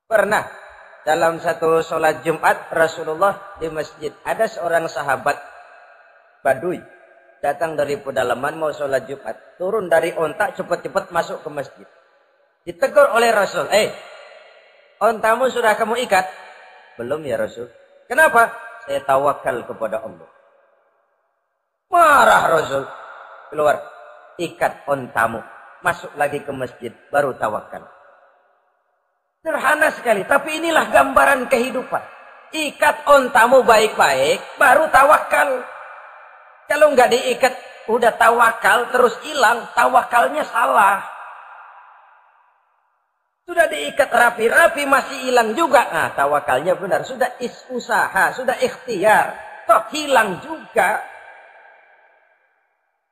Pernah dalam satu sholat Jumat Rasulullah di masjid, ada seorang sahabat Baduy datang dari pedalaman mau sholat Jumat, turun dari onta cepat-cepat masuk ke masjid. Ditegur oleh Rasul, ontamu sudah kamu ikat? Belum ya Rasul. Kenapa? Saya tawakal kepada Allah. Marah Rasul. Keluar, ikat ontamu, masuk lagi ke masjid, baru tawakal. Sederhana sekali, tapi inilah gambaran kehidupan. Ikat ontamu baik-baik, baru tawakal. Kalau nggak diikat, udah tawakal, terus hilang, tawakalnya salah. Sudah diikat rapi-rapi, masih hilang juga. Nah, tawakalnya benar. Sudah usaha, sudah ikhtiar, toh hilang juga.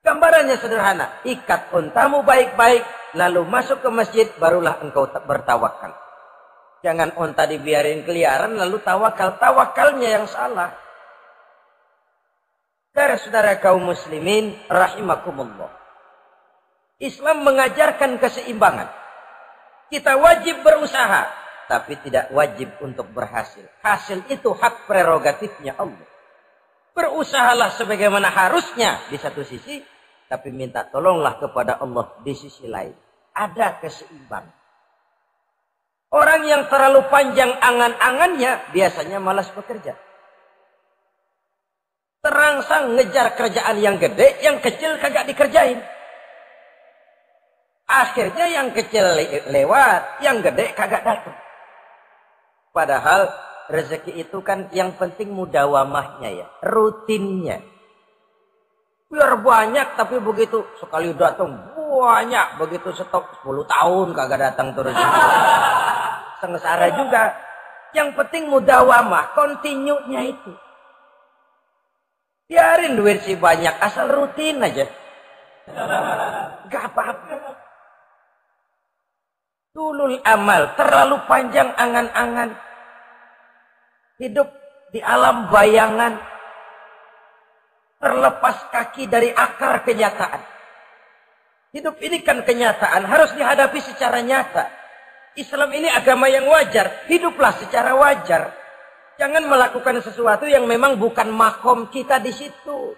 Gambarannya sederhana. Ikat ontamu baik-baik, lalu masuk ke masjid, barulah engkau bertawakal. Jangan onta dibiarin keliaran lalu tawakal. Tawakalnya yang salah. Saudara-saudara kaum muslimin rahimakumullah. Islam mengajarkan keseimbangan. Kita wajib berusaha, tapi tidak wajib untuk berhasil. Hasil itu hak prerogatifnya Allah. Berusahalah sebagaimana harusnya di satu sisi, tapi minta tolonglah kepada Allah di sisi lain. Ada keseimbangan. Orang yang terlalu panjang angan-angannya biasanya malas bekerja. Terangsang ngejar kerjaan yang gede, yang kecil kagak dikerjain. Akhirnya yang kecil lewat, yang gede kagak datang. Padahal rezeki itu kan yang penting mudawamahnya ya, rutinnya. Biar banyak tapi begitu sekali datang banyak, begitu stop 10 tahun kagak datang terus. Sengsara juga. Yang penting mudawamah, continue-nya itu. Biarin duit sih banyak, asal rutin aja. Gak apa-apa. Tulul amal, terlalu panjang angan-angan. Hidup di alam bayangan. Terlepas kaki dari akar kenyataan. Hidup ini kan kenyataan, harus dihadapi secara nyata. Islam ini agama yang wajar, hiduplah secara wajar. Jangan melakukan sesuatu yang memang bukan makom kita di situ.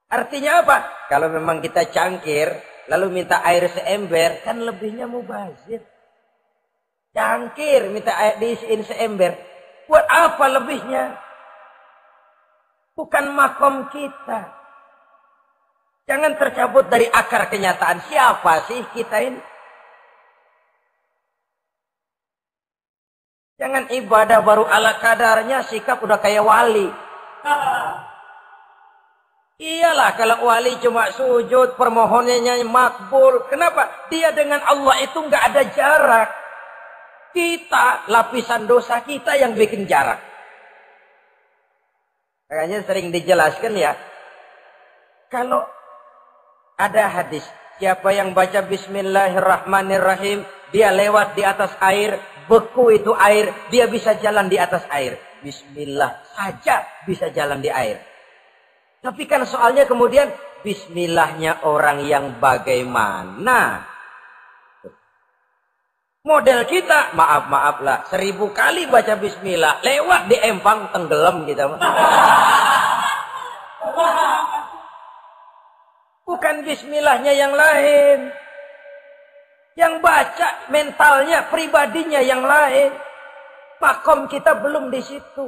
Artinya apa? Kalau memang kita cangkir, lalu minta air seember, kan lebihnya mubazir. Cangkir minta air diisiin seember, buat apa lebihnya? Bukan makom kita. Jangan tercabut dari akar kenyataan. Siapa sih kita ini? Jangan ibadah baru ala kadarnya, sikap udah kayak wali. Iyalah kalau wali cuma sujud, permohonannya makbul. Kenapa? Dia dengan Allah itu nggak ada jarak. Kita, lapisan dosa kita yang bikin jarak. Makanya sering dijelaskan ya. Kalau ada hadis, siapa yang baca Bismillahirrahmanirrahim, dia lewat di atas air, beku itu air, dia bisa jalan di atas air. Bismillah saja bisa jalan di air. Tapi kan soalnya kemudian bismillahnya orang yang bagaimana? Model kita, maaf lah, 1000 kali baca bismillah, lewat di empang tenggelam kita. Bukan bismillahnya yang lain. Yang baca mentalnya, pribadinya yang lain. Makom kita belum di situ.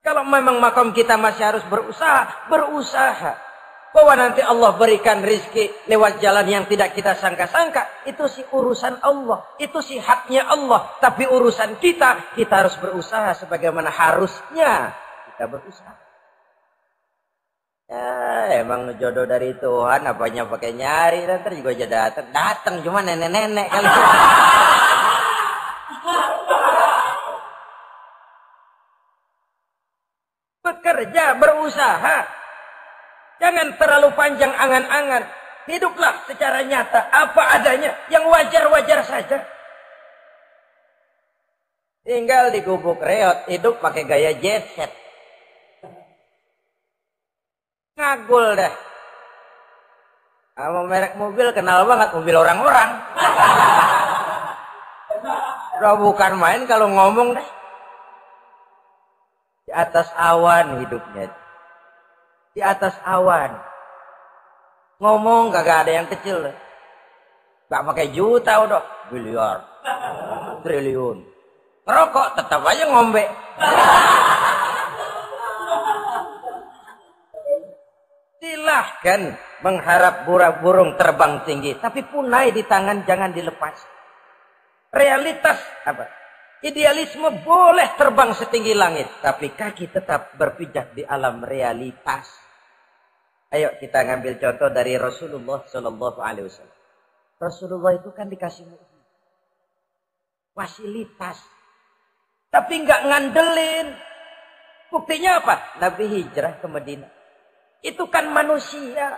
Kalau memang makom kita masih harus berusaha. Bahwa nanti Allah berikan rizki lewat jalan yang tidak kita sangka-sangka. Itu sih urusan Allah. Itu sih haknya Allah. Tapi urusan kita harus berusaha sebagaimana harusnya kita berusaha. Ya, emang jodoh dari Tuhan, apanya pakai nyari, nanti juga aja datang cuma nenek-nenek kali. Bekerja, berusaha. Jangan terlalu panjang angan-angan. Hiduplah secara nyata, apa adanya, yang wajar-wajar saja. Tinggal di gubuk reot, hidup pakai gaya jet set. Ngagul dah. Sama merek mobil kenal banget, mobil orang-orang. Udah bukan main kalau ngomong dah. Di atas awan hidupnya. Di atas awan. Ngomong kagak ada yang kecil. Gak pakai juta udah. Miliar. Triliun. Ngerokok tetap aja ngombe. Silahkan mengharap burung terbang tinggi. Tapi punai di tangan jangan dilepas. Realitas apa? Idealisme boleh terbang setinggi langit. Tapi kaki tetap berpijak di alam realitas. Ayo kita ngambil contoh dari Rasulullah SAW. Rasulullah itu kan dikasih fasilitas. Tapi nggak ngandelin. Buktinya apa? Nabi hijrah ke Madinah. Itu kan manusia.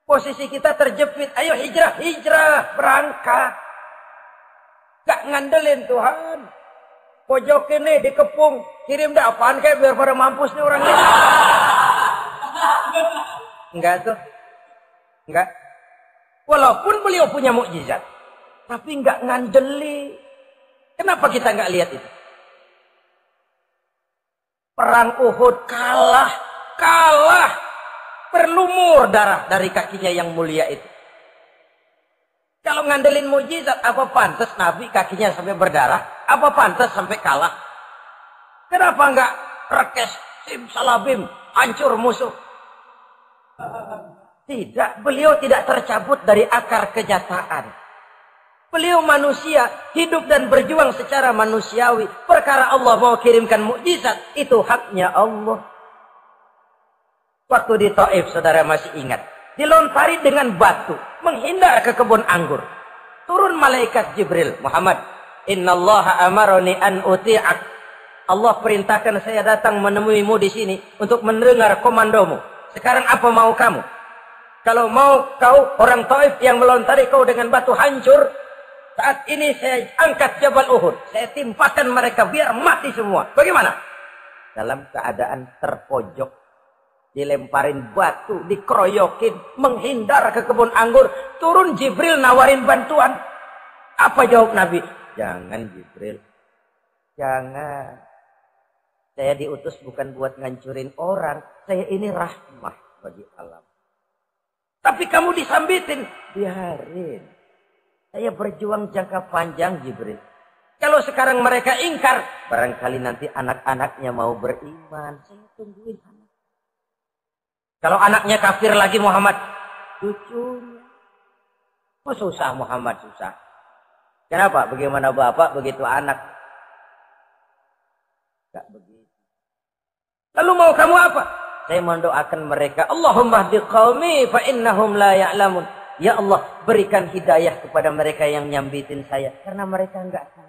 Posisi kita terjepit. Ayo hijrah, berangkat. Gak ngandelin Tuhan. Pojok ini dikepung. Kirim dah apaan kayak biar pada mampus nih orang ini. Enggak tuh. Enggak. Walaupun beliau punya mukjizat. Tapi enggak ngandeli. Kenapa kita enggak lihat itu? Perang Uhud kalah. Berlumur darah dari kakinya yang mulia itu. Kalau ngandelin mujizat, apa pantas Nabi kakinya sampai berdarah? Apa pantas sampai kalah? Kenapa enggak rekes, simsalabim, hancur musuh? Tidak, beliau tidak tercabut dari akar kenyataan. Beliau manusia, hidup dan berjuang secara manusiawi. Perkara Allah mau kirimkan mukjizat, itu haknya Allah. Waktu di Taif, saudara masih ingat. Dilontari dengan batu. Menghindar ke kebun anggur. Turun malaikat Jibril. Muhammad. Innallaha amaroni an uti'ak. Allah perintahkan saya datang menemuimu di sini. Untuk mendengar komandomu. Sekarang apa mau kamu? Kalau mau kau orang Taif yang melontari kau dengan batu hancur. Saat ini saya angkat Jabal Uhud. Saya timpakan mereka biar mati semua. Bagaimana? Dalam keadaan terpojok. Dilemparin batu, dikeroyokin, menghindar ke kebun anggur. Turun Jibril nawarin bantuan. Apa jawab Nabi? Jangan Jibril. Jangan. Saya diutus bukan buat ngancurin orang. Saya ini rahmah bagi alam. Tapi kamu disambitin. Biarin. Saya berjuang jangka panjang Jibril. Kalau sekarang mereka ingkar. Barangkali nanti anak-anaknya mau beriman. Saya tungguin anak. Kalau anaknya kafir lagi Muhammad. Cucunya. Oh susah Muhammad, susah. Kenapa? Bagaimana bapak begitu anak? Gak begitu. Lalu mau kamu apa? Saya mendoakan mereka. Allahumma hdi qaumi fa innahum la ya'lamun. Ya Allah, berikan hidayah kepada mereka yang nyambitin saya. Karena mereka enggak tahu.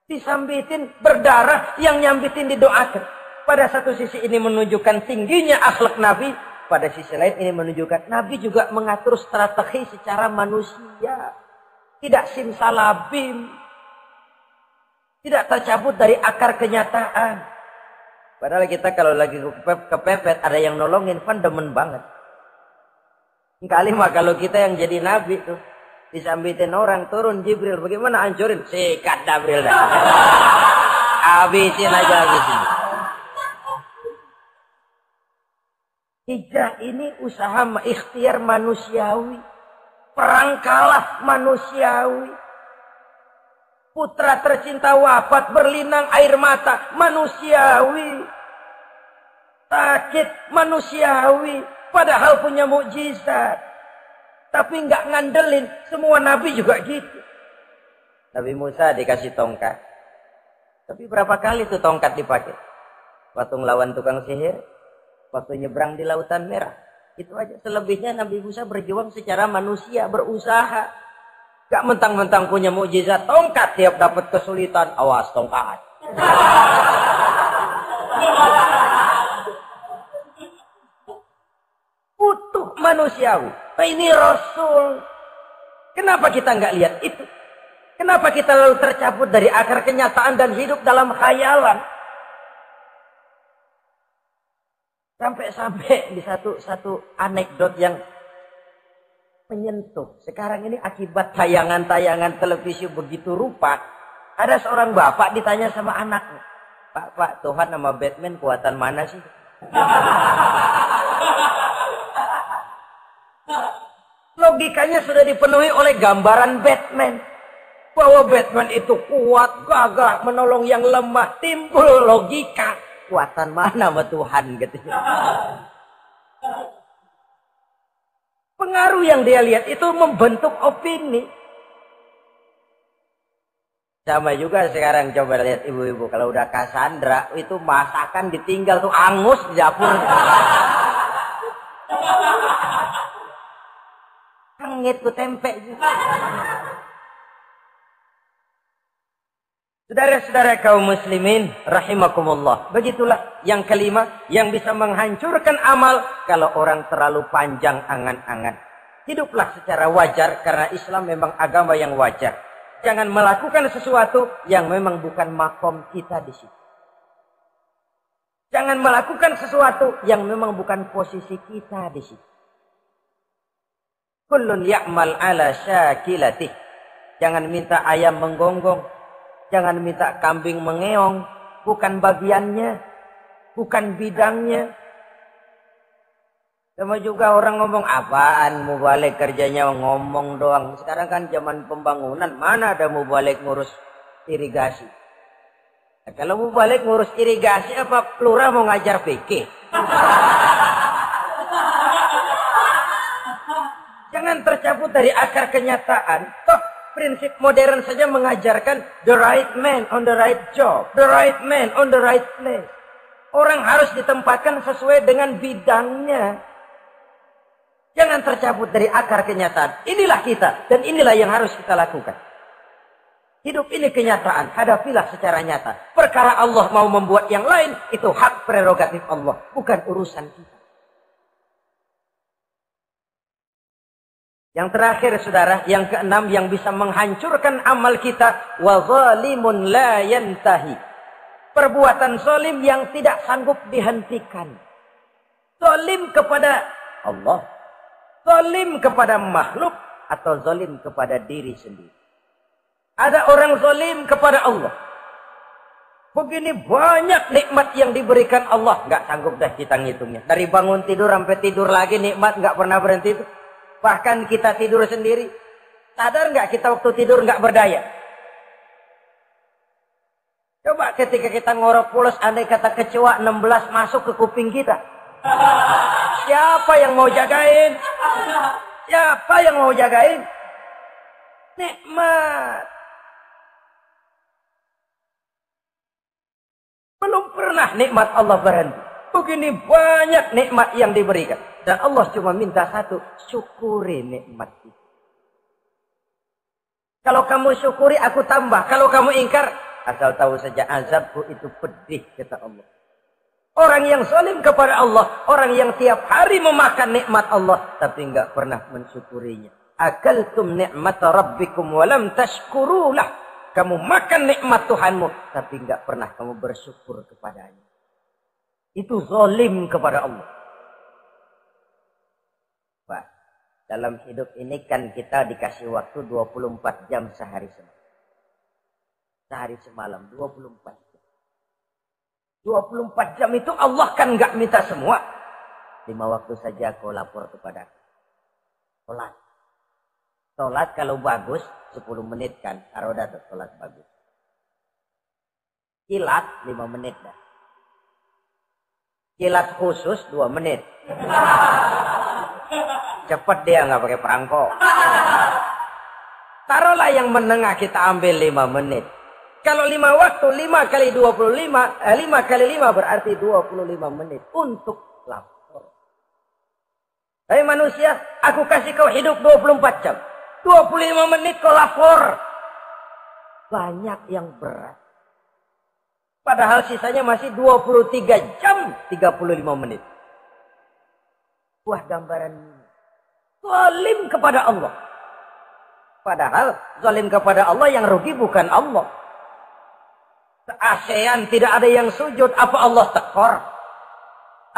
Disambitin, berdarah, yang nyambitin didoakan. Pada satu sisi ini menunjukkan tingginya akhlak Nabi. Pada sisi lain ini menunjukkan Nabi juga mengatur strategi secara manusia. Tidak simsalabim. Tidak tercabut dari akar kenyataan. Padahal kita kalau lagi kepepet ada yang nolongin, kan demen banget. Kali mah kalau kita yang jadi nabi tuh disambitin orang, turun Jibril, bagaimana hancurin? Sikat Jibril dah. Habisin aja, habisin. Hijrah ini usaha ikhtiar manusiawi. Perang kalah manusiawi. Putra tercinta wafat, berlinang air mata, manusiawi. Sakit, manusiawi. Padahal punya mukjizat. Tapi nggak ngandelin. Semua nabi juga gitu. Nabi Musa dikasih tongkat. Tapi berapa kali tuh tongkat dipakai? Waktu ngelawan tukang sihir. Waktu nyebrang di Lautan Merah. Itu aja. Selebihnya Nabi Musa berjuang secara manusia, berusaha. Gak mentang-mentang punya mukjizat tongkat. Tiap dapat kesulitan, awas tongkat. Utuh manusiawi. Nah, ini Rasul. Kenapa kita nggak lihat itu? Kenapa kita lalu tercabut dari akar kenyataan dan hidup dalam khayalan? Sampai-sampai di satu anekdot yang menyentuh. Sekarang ini akibat tayangan-tayangan televisi begitu rupa. Ada seorang bapak ditanya sama anaknya. Pak, Tuhan sama Batman kuatan mana sih? Logikanya sudah dipenuhi oleh gambaran Batman. Bahwa Batman itu kuat, gagah, menolong yang lemah. Timbul logika. Kuatan mana sama Tuhan gitu. Pengaruh yang dia lihat itu membentuk opini. Sama juga sekarang coba lihat ibu-ibu. Kalau udah Cassandra itu masakan ditinggal tuh angus di dapur. Hangit tuh tempe. Saudara-saudara kaum muslimin rahimakumullah. Begitulah yang kelima yang bisa menghancurkan amal kalau orang terlalu panjang angan-angan. Hiduplah secara wajar karena Islam memang agama yang wajar. Jangan melakukan sesuatu yang memang bukan makom kita di situ. Jangan melakukan sesuatu yang memang bukan posisi kita di situ. Kullun ya'mal ala syakilatih. Jangan minta ayam menggonggong. Jangan minta kambing mengeong. Bukan bagiannya. Bukan bidangnya. Sama juga orang ngomong apaan mubalik kerjanya ngomong doang. Sekarang kan zaman pembangunan. Mana ada mubalik ngurus irigasi. Nah, kalau mubalik ngurus irigasi apa lurah mau ngajar fikih? Jangan tercabut dari akar kenyataan. Toh prinsip modern saja mengajarkan the right man on the right job. The right man on the right place. Orang harus ditempatkan sesuai dengan bidangnya. Jangan tercabut dari akar kenyataan. Inilah kita dan inilah yang harus kita lakukan. Hidup ini kenyataan. Hadapilah secara nyata. Perkara Allah mau membuat yang lain itu hak prerogatif Allah. Bukan urusan kita. Yang terakhir saudara, yang keenam yang bisa menghancurkan amal kita, wa zalimun la yantahi. Perbuatan zalim yang tidak sanggup dihentikan. Zalim kepada Allah, zalim kepada makhluk atau zalim kepada diri sendiri. Ada orang zalim kepada Allah. Begini banyak nikmat yang diberikan Allah. Nggak sanggup dah kita ngitungnya. Dari bangun tidur sampai tidur lagi nikmat nggak pernah berhenti itu. Bahkan kita tidur sendiri. Sadar nggak kita waktu tidur nggak berdaya? Coba ketika kita ngorok pulas, andai kata kecoa 16 masuk ke kuping kita. Siapa yang mau jagain? Siapa yang mau jagain? Nikmat. Belum pernah nikmat Allah berhenti. Begini banyak nikmat yang diberikan. Dan Allah cuma minta satu. Syukuri nikmat itu. Kalau kamu syukuri, aku tambah. Kalau kamu ingkar, asal tahu saja azabku itu pedih, kata Allah. Orang yang zalim kepada Allah. Orang yang tiap hari memakan nikmat Allah. Tapi enggak pernah mensyukurinya. Akaltum ni'mata rabbikum walam tashkurulah. Kamu makan nikmat Tuhanmu, tapi enggak pernah kamu bersyukur kepadanya. Itu zalim kepada Allah. Pak, dalam hidup ini kan kita dikasih waktu 24 jam sehari semalam. Sehari semalam, 24 jam. 24 jam itu Allah kan enggak minta semua. 5 waktu saja kau lapor kepada sholat. Sholat kalau bagus 10 menit kan. Aroda tuh sholat bagus. Kilat 5 menit dah. Kilat khusus 2 menit. Cepet dia nggak pakai perangko. Taruhlah yang menengah kita ambil 5 menit. Kalau 5 waktu 5 kali 25, 5 kali 5 berarti 25 menit untuk lapor. Hai manusia, aku kasih kau hidup 24 jam. 25 menit kau lapor. Banyak yang berat. Padahal sisanya masih 23 jam 35 menit. Buah gambaran zalim kepada Allah. Padahal zalim kepada Allah yang rugi bukan Allah. Se-ASEAN tidak ada yang sujud. Apa Allah tekor?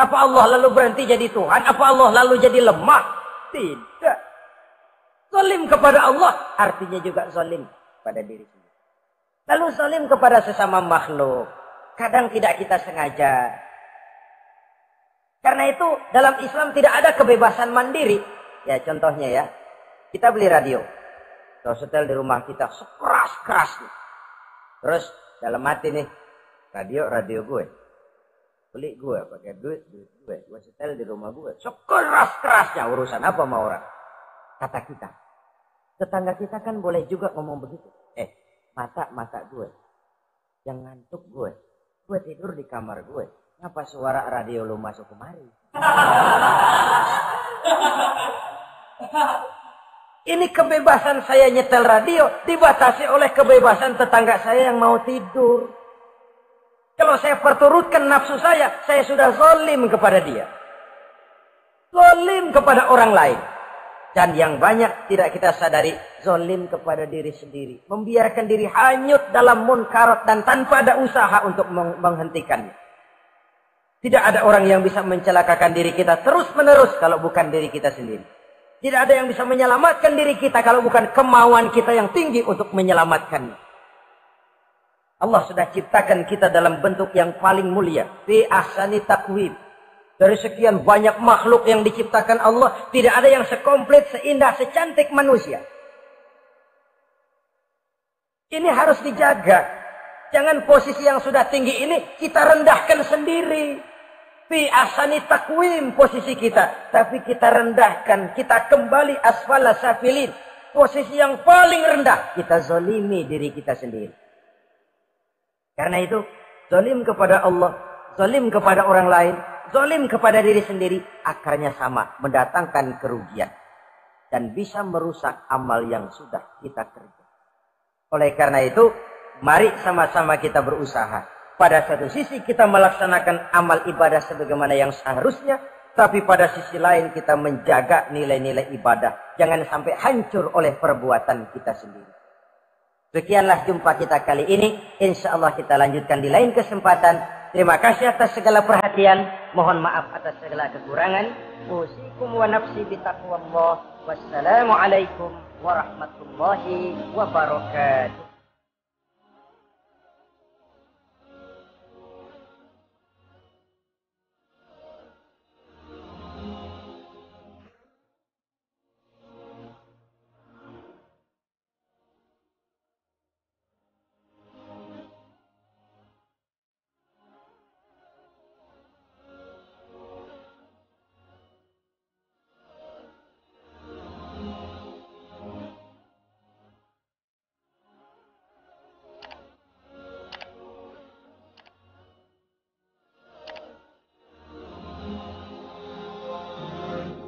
Apa Allah lalu berhenti jadi Tuhan? Apa Allah lalu jadi lemah? Tidak. Zalim kepada Allah artinya juga zalim pada diri sendiri. Lalu zalim kepada sesama makhluk. Kadang tidak kita sengaja. Karena itu dalam Islam tidak ada kebebasan mandiri. Ya contohnya ya. Kita beli radio. Terus setel di rumah kita sekeras-kerasnya. Terus dalam hati nih. Radio gue. Beli gue pakai duit gue. Gue setel di rumah gue. Sekeras-kerasnya urusan apa sama orang. Kata kita. Tetangga kita kan boleh juga ngomong begitu. Mata gue. Yang ngantuk gue. Gue tidur di kamar gue. Ngapa suara radio lu masuk kemari? Ini kebebasan saya nyetel radio. Dibatasi oleh kebebasan tetangga saya yang mau tidur. Kalau saya perturutkan nafsu saya sudah zalim kepada dia. Zalim kepada orang lain. Dan yang banyak tidak kita sadari, zalim kepada diri sendiri. Membiarkan diri hanyut dalam munkarat dan tanpa ada usaha untuk menghentikannya. Tidak ada orang yang bisa mencelakakan diri kita terus-menerus kalau bukan diri kita sendiri. Tidak ada yang bisa menyelamatkan diri kita kalau bukan kemauan kita yang tinggi untuk menyelamatkannya. Allah sudah ciptakan kita dalam bentuk yang paling mulia. Fi ahsani taqwim. Dari sekian banyak makhluk yang diciptakan Allah, tidak ada yang sekomplit, seindah, secantik manusia. Ini harus dijaga. Jangan posisi yang sudah tinggi ini kita rendahkan sendiri. Fi ahsani taqwim posisi kita. Tapi kita rendahkan, kita kembali asfala safilin. Posisi yang paling rendah, kita zalimi diri kita sendiri. Karena itu, zalim kepada Allah, zalim kepada orang lain, zalim kepada diri sendiri, akarnya sama, mendatangkan kerugian. Dan bisa merusak amal yang sudah kita kerja. Oleh karena itu, mari sama-sama kita berusaha. Pada satu sisi kita melaksanakan amal ibadah sebagaimana yang seharusnya. Tapi pada sisi lain kita menjaga nilai-nilai ibadah. Jangan sampai hancur oleh perbuatan kita sendiri. Sekianlah jumpa kita kali ini. Insya Allah kita lanjutkan di lain kesempatan. Terima kasih atas segala perhatian. Mohon maaf atas segala kekurangan. Usikum wa nafsi bitaqwallah. Wassalamualaikum warahmatullahi wabarakatuh.